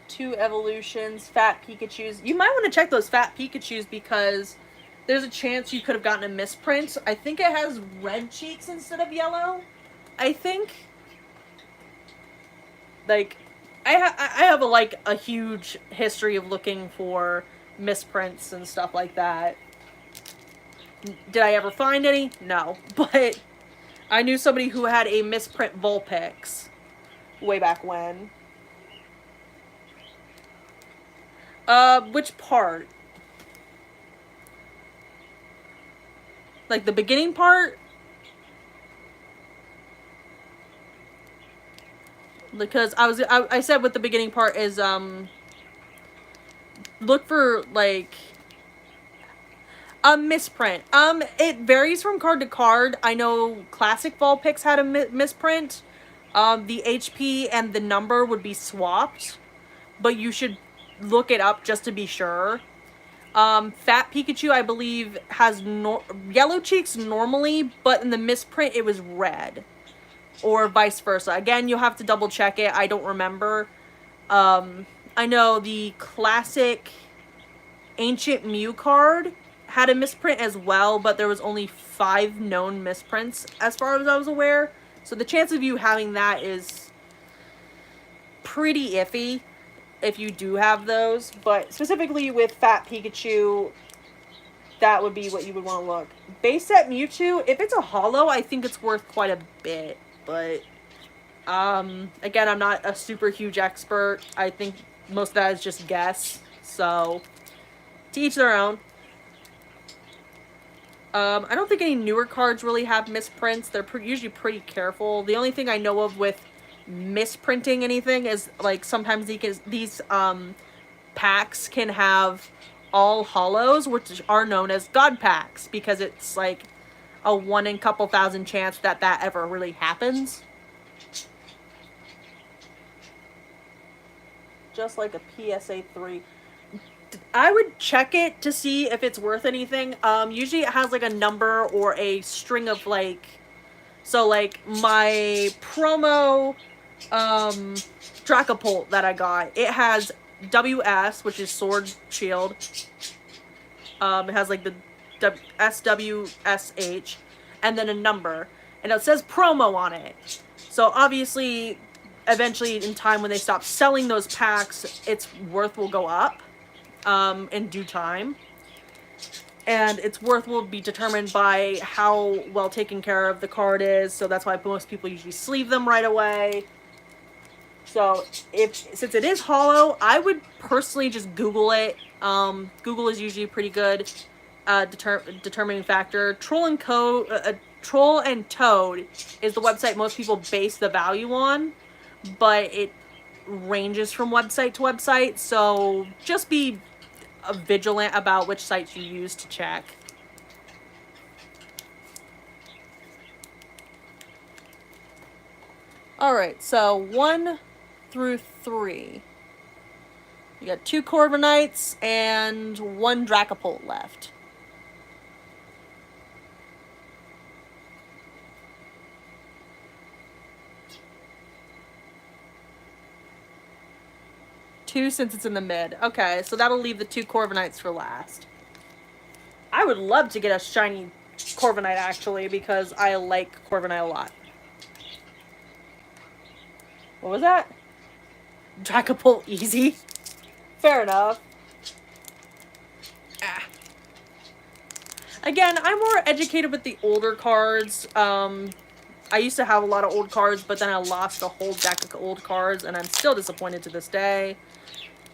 Two evolutions, fat Pikachus. You might want to check those fat Pikachus because there's a chance you could have gotten a misprint. I think it has red cheeks instead of yellow. I think. Like, I have a huge history of looking for misprints and stuff like that. Did I ever find any? No. But I knew somebody who had a misprint Vulpix way back when. Which part? Like the beginning part? Because I said what the beginning part is, look for, like, a misprint. It varies from card to card. I know Classic Vulpix had a misprint. The HP and the number would be swapped, but you should look it up just to be sure. Fat Pikachu, I believe, has yellow cheeks normally, but in the misprint it was red. Or vice versa. Again, you'll have to double check it. I don't remember. I know the classic Ancient Mew card had a misprint as well, but there was only 5 known misprints as far as I was aware. So the chance of you having that is pretty iffy if you do have those. But specifically with Fat Pikachu, that would be what you would want to look. Base set Mewtwo, if it's a holo, I think it's worth quite a bit. But, again, I'm not a super huge expert. I think most of that is just guess. So, to each their own. I don't think any newer cards really have misprints. They're usually pretty careful. The only thing I know of with misprinting anything is, like, sometimes these packs can have all hollows, which are known as God packs, because it's, like, a 1 in a couple thousand chance that ever really happens. Just like a PSA 3. I would check it to see if it's worth anything. Usually it has like a number or a string of like, so like my promo Dracopult that I got, it has WS, which is Sword Shield. It has like the SWSH and then a number, and it says promo on it. So obviously eventually in time when they stop selling those packs, its worth will go up in due time, and its worth will be determined by how well taken care of the card is. So that's why most people usually sleeve them right away. So since it is hollow, I would personally just Google it. Google is usually a pretty good determining factor. Troll and Toad is the website most people base the value on, but it ranges from website to website, so just be vigilant about which sites you use to check. Alright, so 1 through 3. You got 2 Corviknights and 1 Dracopult left. Two since it's in the mid. Okay, so that'll leave the 2 Corviknights for last. I would love to get a shiny Corviknight, actually, because I like Corviknight a lot. What was that? Dracopult easy. Fair enough. Ah. Again, I'm more educated with the older cards. I used to have a lot of old cards, but then I lost a whole deck of old cards, and I'm still disappointed to this day.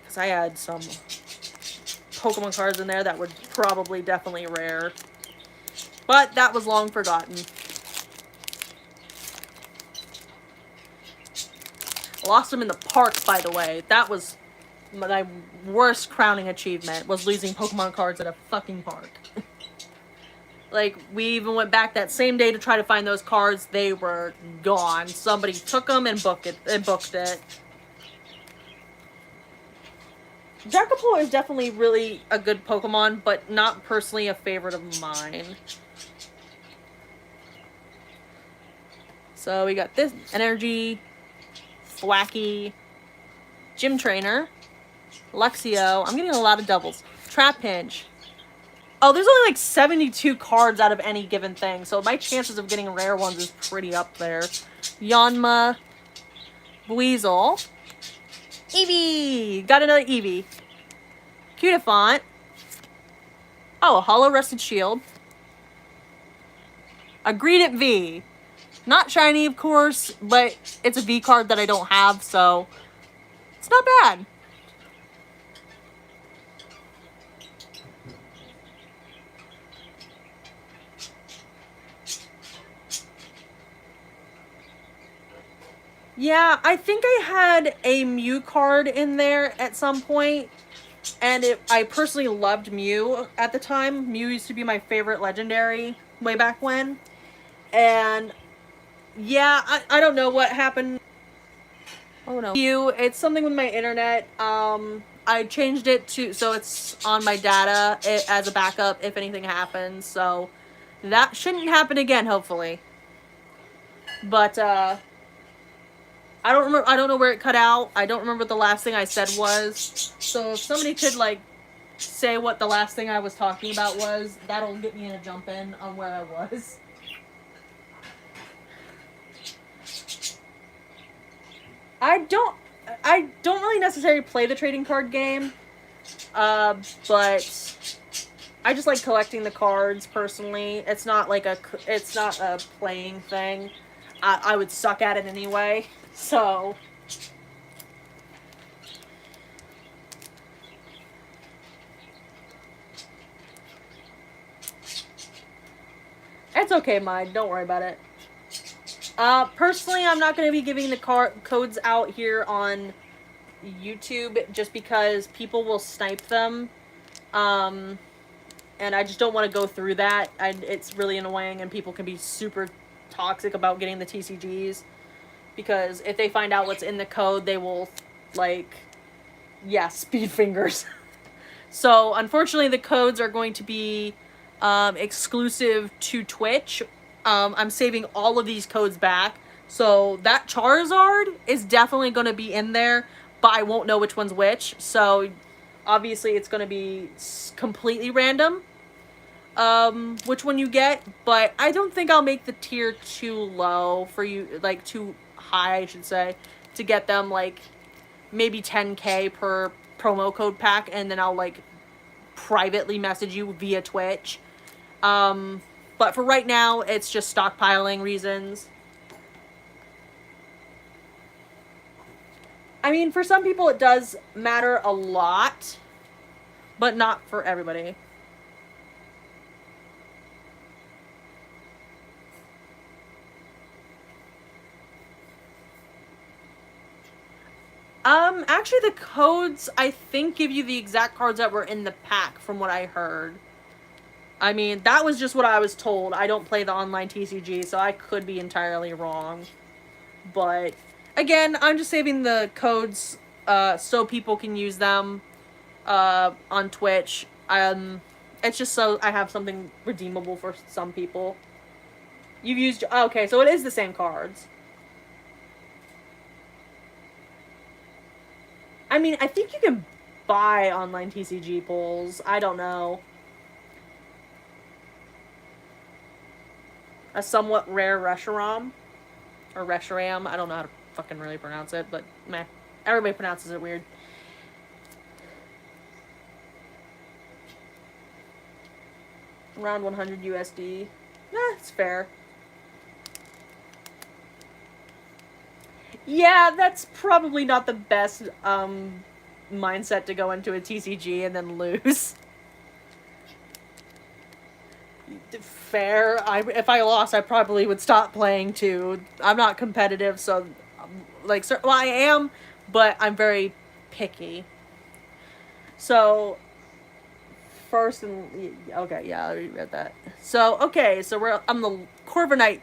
Because I had some Pokemon cards in there that were probably definitely rare. But that was long forgotten. Lost them in the park, by the way. That was my worst crowning achievement, was losing Pokemon cards at a fucking park. Like, we even went back that same day to try to find those cards. They were gone. Somebody took them and booked it. Dracopult is definitely really a good Pokemon, but not personally a favorite of mine. So we got this Energy, Thwackey, Gym Trainer, Luxio. I'm getting a lot of doubles. Trapinch. Oh, there's only like 72 cards out of any given thing, so my chances of getting rare ones is pretty up there. Yanma, Weasel, Eevee! Got another Eevee. Cutiefant. Oh, a Hollow Rusted Shield. A Greedent V. Not shiny, of course, but it's a V card that I don't have, so it's not bad. Yeah, I think I had a Mew card in there at some point, and I personally loved Mew at the time. Mew used to be my favorite legendary way back when, and yeah, I don't know what happened. Oh no. Mew, it's something with my internet. I changed it so it's on my data as a backup if anything happens, so that shouldn't happen again, hopefully. But, I don't know where it cut out. I don't remember what the last thing I said was. So if somebody could, like, say what the last thing I was talking about was, that'll get me in a jump in on where I was. I don't really necessarily play the trading card game. But I just like collecting the cards personally. It's not a playing thing. I would suck at it anyway. So it's okay, Mike. Don't worry about it. Personally, I'm not going to be giving the codes out here on YouTube just because people will snipe them. And I just don't want to go through that. It's really annoying, and people can be super toxic about getting the TCGs. Because if they find out what's in the code, they will, like, yeah, speed fingers. So, unfortunately, the codes are going to be exclusive to Twitch. I'm saving all of these codes back. So, that Charizard is definitely going to be in there, but I won't know which one's which. So, obviously, it's going to be completely random which one you get. But I don't think I'll make the tier too low for you, like, too high, I should say, to get them, like, maybe 10k per promo code pack, and then I'll, like, privately message you via Twitch. But for right now, it's just stockpiling reasons. I mean, for some people it does matter a lot, but not for everybody. Actually, the codes, I think, give you the exact cards that were in the pack, from what I heard. I mean, that was just what I was told. I don't play the online TCG, so I could be entirely wrong. But, again, I'm just saving the codes, so people can use them, on Twitch. It's just so I have something redeemable for some people. You've used... Okay, so it is the same cards. I mean, I think you can buy online TCG pulls. I don't know. A somewhat rare Reshiram. Or Reshiram. I don't know how to fucking really pronounce it, but meh. Everybody pronounces it weird. Around 100 USD. It's fair. Yeah, that's probably not the best mindset to go into a TCG and then lose. Fair. If I lost, I probably would stop playing too. I'm not competitive, so like, well, I am, but I'm very picky. So first and okay, yeah, I already read that. So okay, so I'm the Corviknight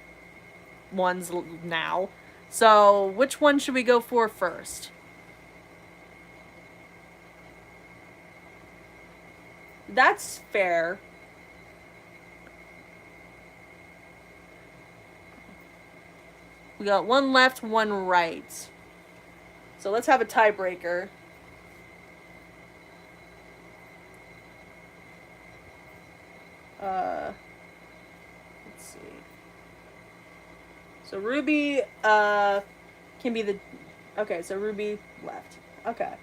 ones now. So, which one should we go for first? That's fair. We got one left, one right. So let's have a tiebreaker. Let's see. So Ruby, can be the... Okay, so Ruby left. Okay.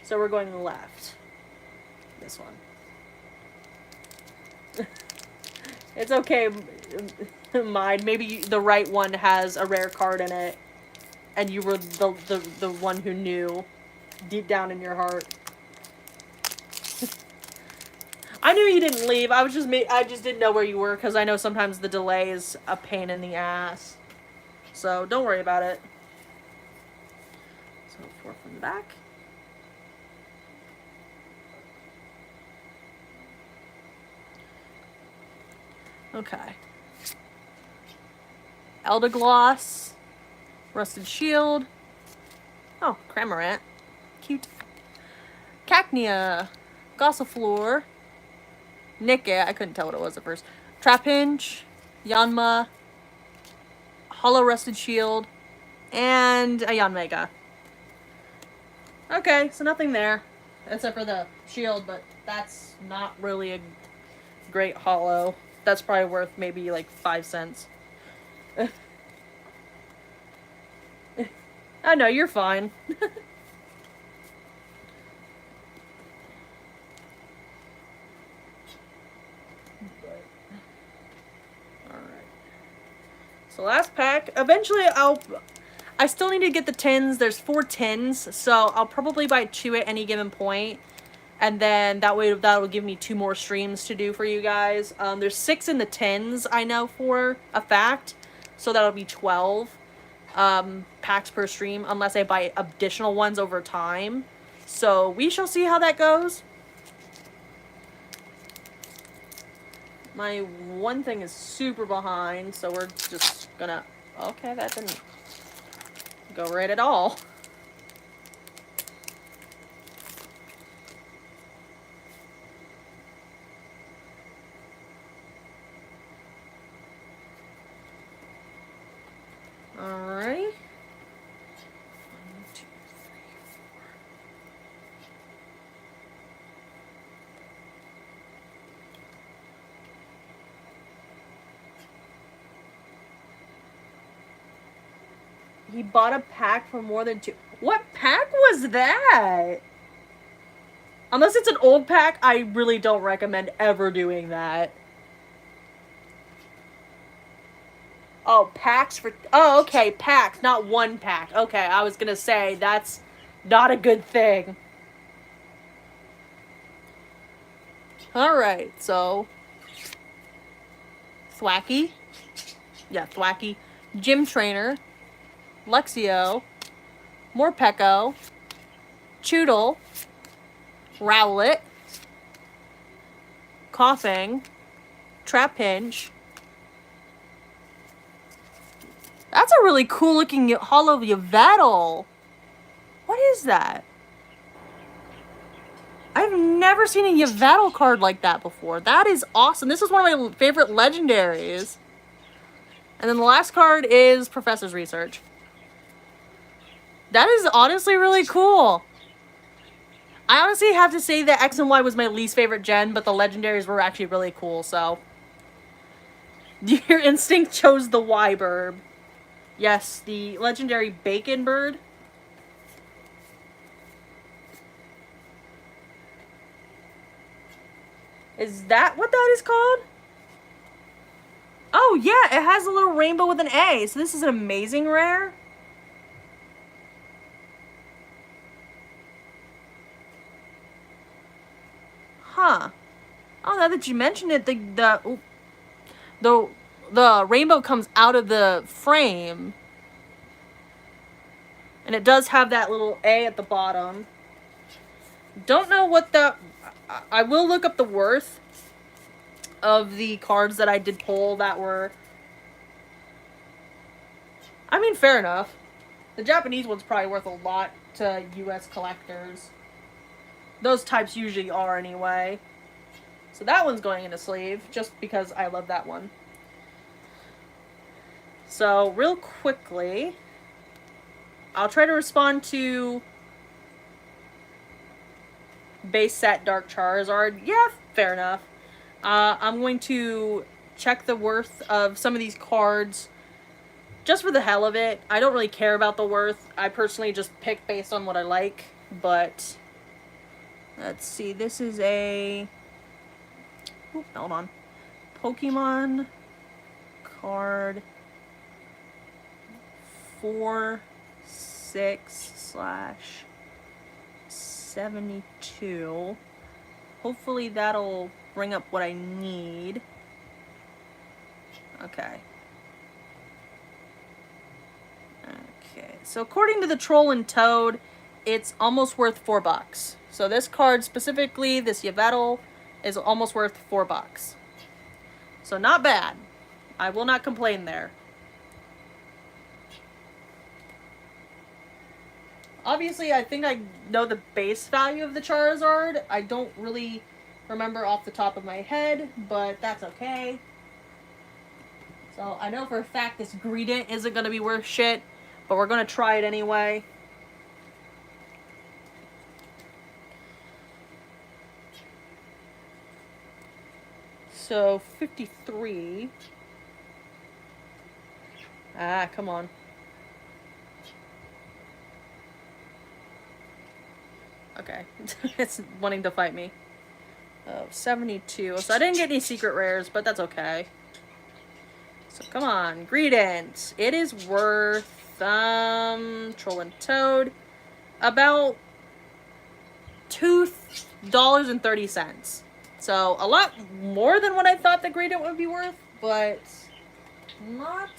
So we're going left. This one. It's okay, mine. Maybe the right one has a rare card in it, and you were the one who knew deep down in your heart. I knew you didn't leave. I just didn't know where you were, because I know sometimes the delay is a pain in the ass. So don't worry about it. So 4 from the back. Okay. Eldergloss. Rusted Shield. Oh, Cramorant. Cute. Cacnea. Gossifleur. Nickit. I couldn't tell what it was at first. Trapinch. Yanma. Hollow Rusted Shield. And a Yanmega. Okay, so nothing there. Except for the shield, but that's not really a great hollow. That's probably worth maybe like 5 cents. I know, you're fine. Alright. So last pack. Eventually I still need to get the tins. There's 4 tins, so I'll probably buy 2 at any given point. And then that way that'll give me 2 more streams to do for you guys. There's 6 in the tins, I know for a fact. So that'll be 12 packs per stream, unless I buy additional ones over time. So we shall see how that goes. My one thing is super behind, so we're just gonna... Okay, that didn't go right at all. Alrighty. 1, 2, 3, 4. He bought a pack for more than 2. What pack was that? Unless it's an old pack, I really don't recommend ever doing that. Oh, packs for... Oh, okay, packs, not 1 pack. Okay, I was gonna say, that's not a good thing. Alright, so... Thwackey. Yeah, Thwackey. Gym Trainer. Luxio. Morpeko. Choodle, Rowlet, Coughing, Trapinch. That's a really cool looking holo Yveltal. What is that? I've never seen a Yveltal card like that before. That is awesome. This is one of my favorite legendaries. And then the last card is Professor's Research. That is honestly really cool. I honestly have to say that X and Y was my least favorite gen, but the legendaries were actually really cool, so. Your instinct chose the Y-Bird. Yes, the legendary Bacon Bird. Is that what that is called? Oh, yeah, it has a little rainbow with an A. So this is an amazing rare. Huh. Oh, now that you mentioned it, the rainbow comes out of the frame. And it does have that little A at the bottom. Don't know what I will look up the worth of the cards that I did pull that were... I mean, fair enough. The Japanese one's probably worth a lot to US collectors. Those types usually are anyway. So that one's going in a sleeve, just because I love that one. So, real quickly, I'll try to respond to base set Dark Charizard. Yeah, fair enough. I'm going to check the worth of some of these cards just for the hell of it. I don't really care about the worth. I personally just pick based on what I like. But let's see. This is a... Oop, hold on. Pokemon card 46/72. Hopefully that'll bring up what I need. Okay. Okay. So according to the Troll and Toad, it's almost worth $4. So this card specifically, this Yveltal, is almost worth $4. So not bad. I will not complain there. Obviously, I think I know the base value of the Charizard. I don't really remember off the top of my head, but that's okay. So I know for a fact this Greedent isn't going to be worth shit, but we're going to try it anyway. So 53. Ah, come on. Okay. It's wanting to fight me. Oh, 72. So I didn't get any secret rares, but that's okay. So come on. Greedent. It is worth, Troll and Toad, about $2.30. So a lot more than what I thought the Greedent would be worth, but not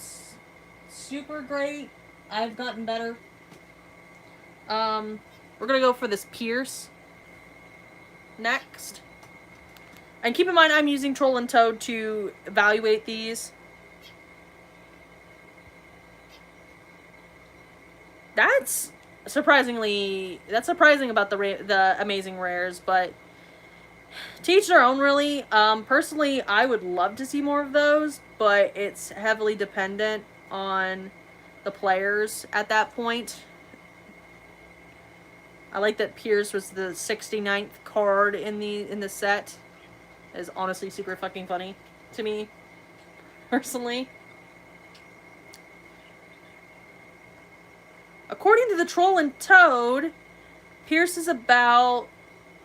super great. I've gotten better. We're gonna go for this Pierce next. And keep in mind, I'm using Troll and Toad to evaluate these. That's surprising about the amazing rares, but to each their own, really. Personally, I would love to see more of those, but it's heavily dependent on the players at that point. I like that Pierce was the 69th card in the set. It is honestly super fucking funny to me, personally. According to the Troll and Toad, Pierce is about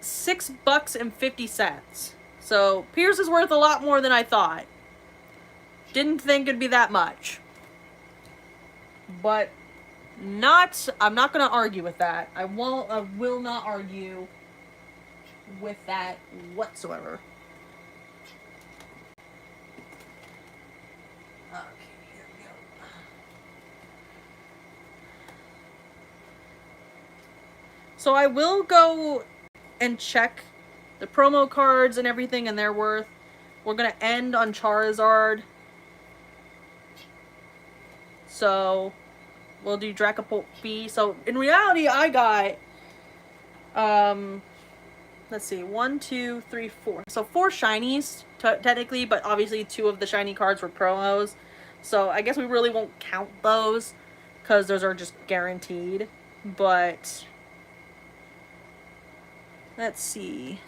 $6.50. So Pierce is worth a lot more than I thought. Didn't think it'd be that much. But I'm not gonna argue with that. I will not argue with that whatsoever. Okay, here we go. So I will go and check the promo cards and everything and their worth. We're going to end on Charizard. So we'll do Dracopult V. So in reality, I got, let's see, 1, 2, 3, 4. So 4 shinies, technically, but obviously 2 of the shiny cards were promos. So I guess we really won't count those, because those are just guaranteed. But let's see.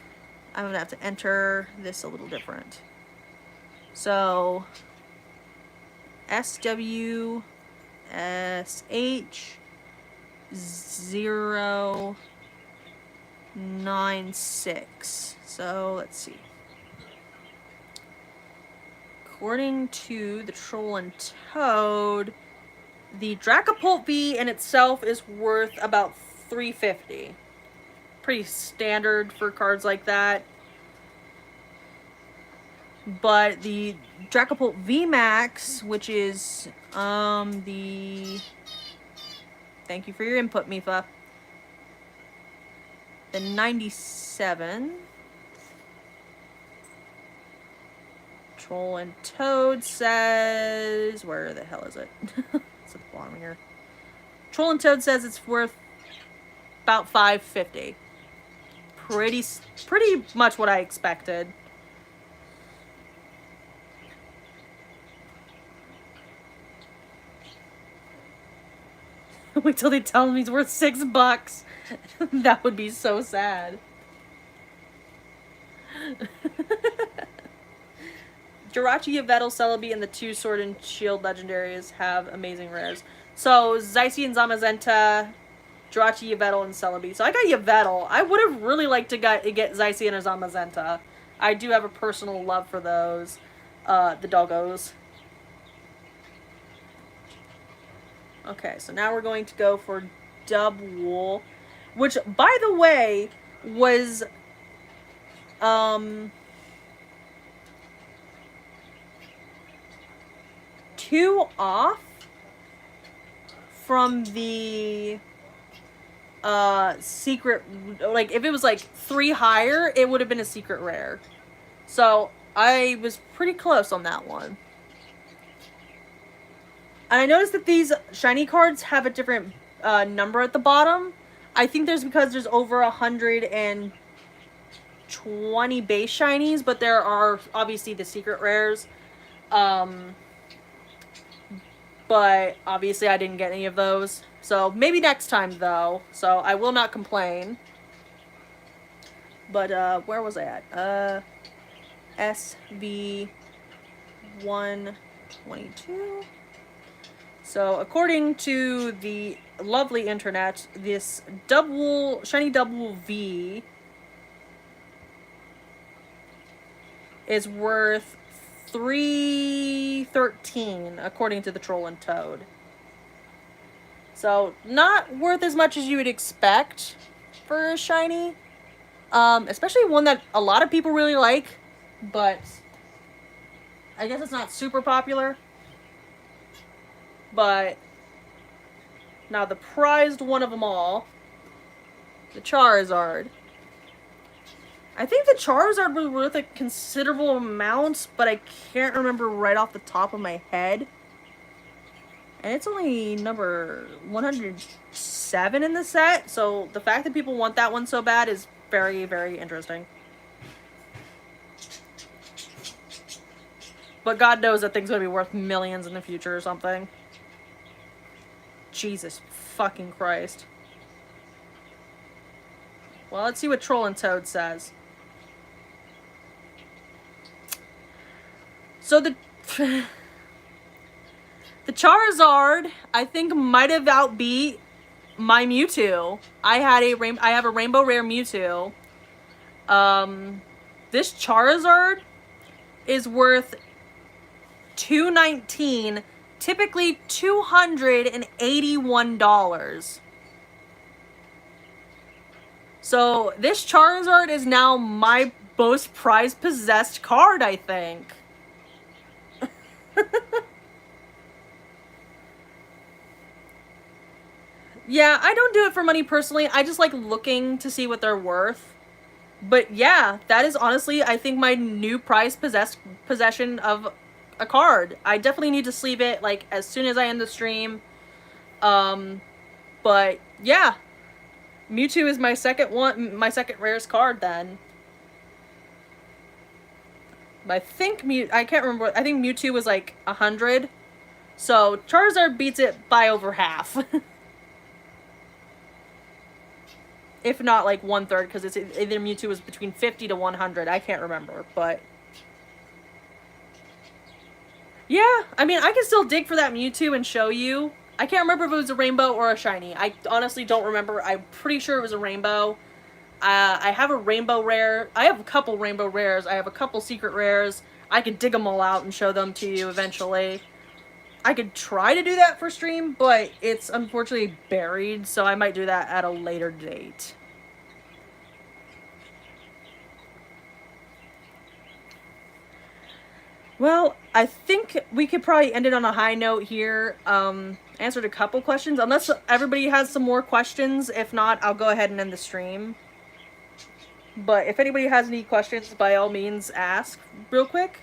I'm going to have to enter this a little different. So SWSH 096. So let's see. According to the Troll and Toad, the Dracopult V in itself is worth about $350. Pretty standard for cards like that. But the Dracopult VMAX, which is the, thank you for your input, Mifa, the 97. Troll and Toad says, where the hell is it? It's at the bottom here. Troll and Toad says it's worth about $550. Pretty much what I expected. Wait till they tell him he's worth $6. That would be so sad. Jirachi, Yveltal, Celebi, and the 2 Sword and Shield legendaries have amazing rares. So, Zacian, Zamazenta, Jirachi, Yveltal, and Celebi. So I got Yveltal. I would have really liked to get Zacian or Zamazenta. I do have a personal love for those. The doggos. Okay, so now we're going to go for Dubwool, which, by the way, was, 2 off from the, secret, like, if it was, like, 3 higher, it would have been a secret rare. So, I was pretty close on that one. And I noticed that these shiny cards have a different number at the bottom. I think because there's over 120 base shinies, but there are obviously the secret rares. But obviously I didn't get any of those. So maybe next time though. So I will not complain. But where was I at? SV 122. So, according to the lovely internet, this shiny Dubwool V is worth $313, according to the Troll and Toad. So, not worth as much as you would expect for a shiny. Especially one that a lot of people really like, but I guess it's not super popular. But now the prized one of them all, the Charizard. I think the Charizard was worth a considerable amount, but I can't remember right off the top of my head. And it's only number 107 in the set, so the fact that people want that one so bad is very, very interesting. But God knows that thing's gonna be worth millions in the future or something. Jesus fucking Christ. Well, let's see what Troll and Toad says. So the Charizard, I think, might have outbeat my Mewtwo. I have a Rainbow Rare Mewtwo. This Charizard is worth $219. Typically $281. So this Charizard is now my most prized possessed card, I think. Yeah, I don't do it for money personally. I just like looking to see what they're worth. But yeah, that is honestly, I think, my new prized possession of a card. I definitely need to sleeve it like as soon as I end the stream. Um, but yeah, Mewtwo is my second rarest card then. I think I can't remember. I think Mewtwo was like 100. So Charizard beats it by over half. If not like 1/3, because it's either Mewtwo was between 50 to 100. I can't remember, but yeah, I mean, I can still dig for that Mewtwo and show you. I can't remember if it was a rainbow or a shiny. I honestly don't remember. I'm pretty sure it was a rainbow. I have a rainbow rare. I have a couple rainbow rares. I have a couple secret rares. I could dig them all out and show them to you eventually. I could try to do that for stream, but it's unfortunately buried, so I might do that at a later date. Well, I think we could probably end it on a high note here. Answered a couple questions, unless everybody has some more questions. If not, I'll go ahead and end the stream. But if anybody has any questions, by all means, ask real quick.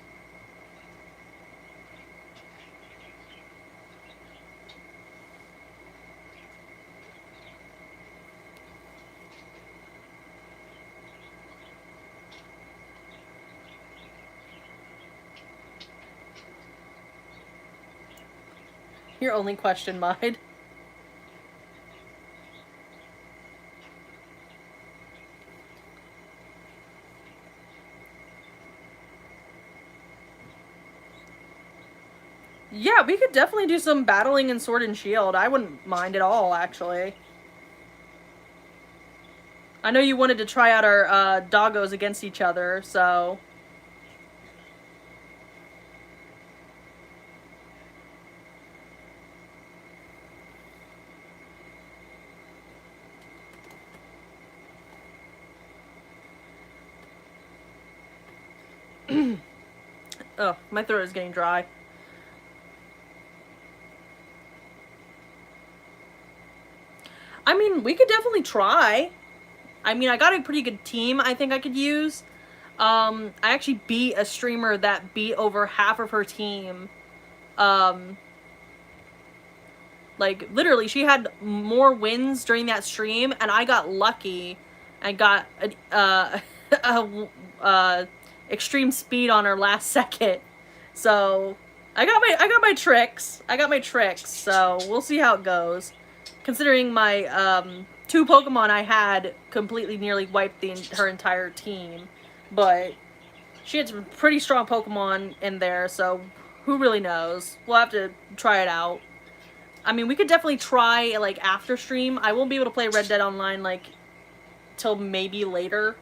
Your only question, Mide. Yeah, we could definitely do some battling in Sword and Shield. I wouldn't mind at all, actually. I know you wanted to try out our doggos against each other, so... Oh, my throat is getting dry. I mean, we could definitely try. I mean, I got a pretty good team I think I could use. I actually beat a streamer that beat over half of her team. Like, literally, she had more wins during that stream, and I got lucky and got extreme speed on her last second. So, I got my tricks. I got my tricks, so we'll see how it goes. Considering my, 2 Pokemon I had completely nearly wiped her entire team. But she had some pretty strong Pokemon in there, so who really knows? We'll have to try it out. I mean, we could definitely try, like, after stream. I won't be able to play Red Dead Online, like, till maybe later.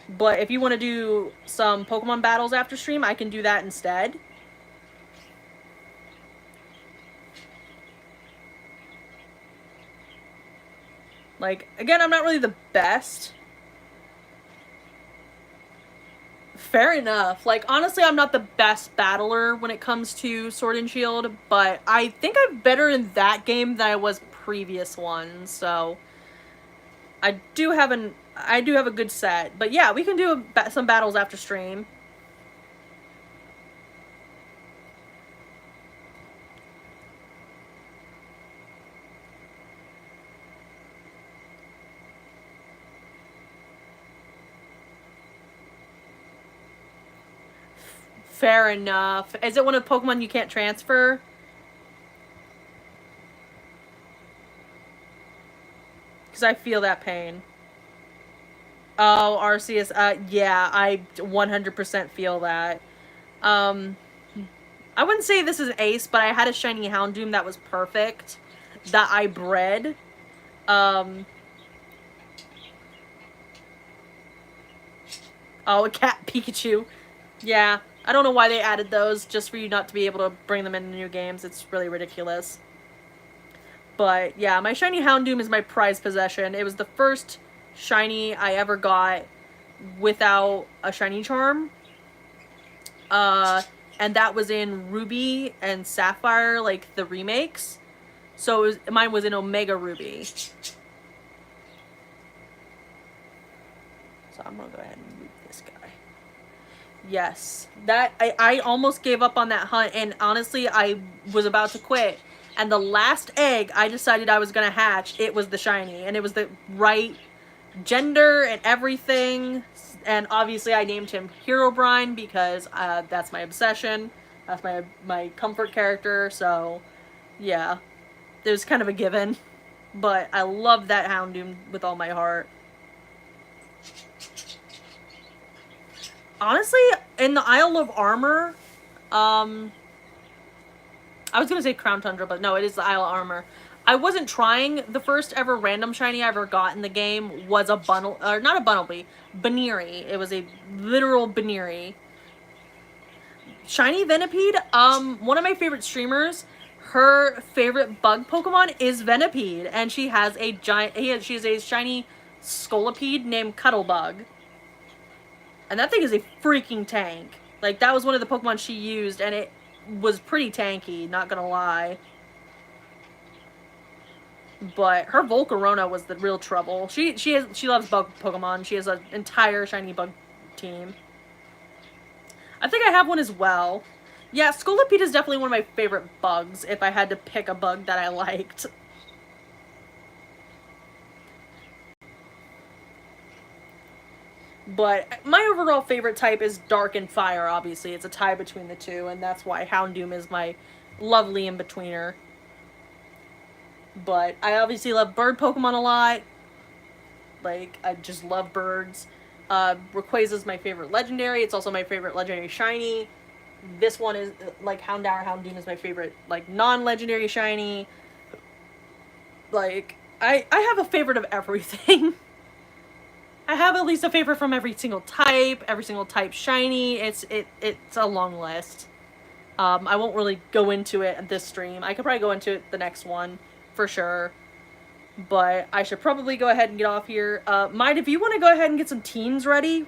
But if you want to do some Pokemon battles after stream, I can do that instead. Like, again, I'm not really the best. Fair enough. Like, honestly, I'm not the best battler when it comes to Sword and Shield, but I think I'm better in that game than I was previous ones, so... I do have a good set. But yeah, we can do some battles after stream. Fair enough. Is it one of the Pokemon you can't transfer? Because I feel that pain. Oh, Arceus. Yeah, I 100% feel that. I wouldn't say this is an ace, but I had a shiny Houndoom that was perfect. That I bred. Oh, a cat Pikachu. Yeah. I don't know why they added those, just for you not to be able to bring them into new games. It's really ridiculous. But yeah, my shiny Houndoom is my prized possession. It was the first shiny I ever got without a shiny charm. And that was in Ruby and Sapphire, like the remakes. So mine was an Omega Ruby. So I'm gonna go ahead and move this guy. Yes, that I almost gave up on that hunt, and honestly, I was about to quit. And the last egg I decided I was gonna hatch, it was the shiny, and it was the right gender and everything. And obviously, I named him Herobrine because that's my obsession. That's my comfort character. So, yeah, it was kind of a given. But I love that Houndoom with all my heart. Honestly, in the Isle of Armor, I was gonna say Crown Tundra, but no, it is the Isle of Armor. I wasn't trying. The first ever random shiny I ever got in the game was a bundle, or not a Bunnelby, Baneri. It was a literal Baneri. Shiny Venipede, one of my favorite streamers, her favorite bug Pokemon is Venipede, and she has a she has a shiny Scolipede named Cuttlebug. And that thing is a freaking tank. Like, that was one of the Pokemon she used, and it was pretty tanky, not gonna lie. But her Volcarona was the real trouble. She loves bug Pokemon. She has an entire shiny bug team. I think I have one as well. Yeah, Scolipede is definitely one of my favorite bugs if I had to pick a bug that I liked. But my overall favorite type is Dark and Fire, obviously. It's a tie between the two, and that's why Houndoom is my lovely in-betweener. But I obviously love bird Pokemon a lot. Like, I just love birds. Rayquaza is my favorite legendary. It's also my favorite legendary shiny. This one is, like, Houndour Houndoom is my favorite, like, non-legendary shiny. Like, I have a favorite of everything. I have at least a favorite from every single type shiny. It's a long list. I won't really go into it at this stream. I could probably go into it the next one, for sure. But I should probably go ahead and get off here. Might, if you want to go ahead and get some teams ready.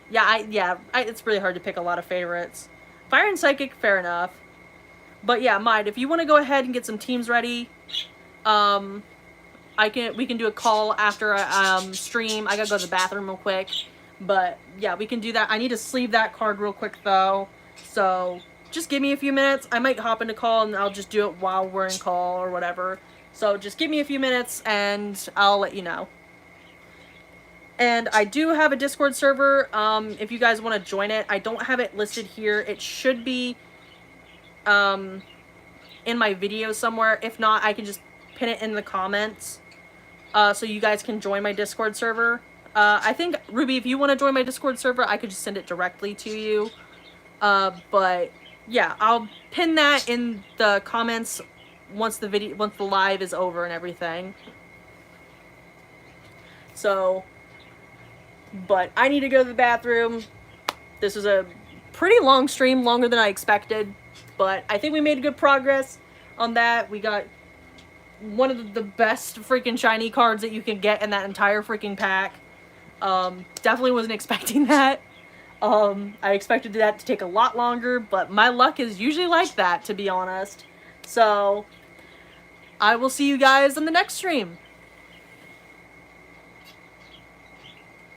Yeah, it's really hard to pick a lot of favorites. Fire and Psychic, fair enough. But yeah, Might, if you want to go ahead and get some teams ready, we can do a call after I stream. I gotta go to the bathroom real quick. But yeah, we can do that. I need to sleeve that card real quick though. So just give me a few minutes. I might hop into call and I'll just do it while we're in call or whatever. So just give me a few minutes and I'll let you know. And I do have a Discord server if you guys want to join it. I don't have it listed here. It should be in my video somewhere. If not, I can just pin it in the comments so you guys can join my Discord server. I think, Ruby, if you want to join my Discord server, I could just send it directly to you. But yeah, I'll pin that in the comments once the live is over and everything. So, but I need to go to the bathroom. This is a pretty long stream, longer than I expected, but I think we made good progress on that. We got one of the best freaking shiny cards that you can get in that entire freaking pack. Definitely wasn't expecting that. I expected that to take a lot longer, but my luck is usually like that, to be honest. So, I will see you guys in the next stream.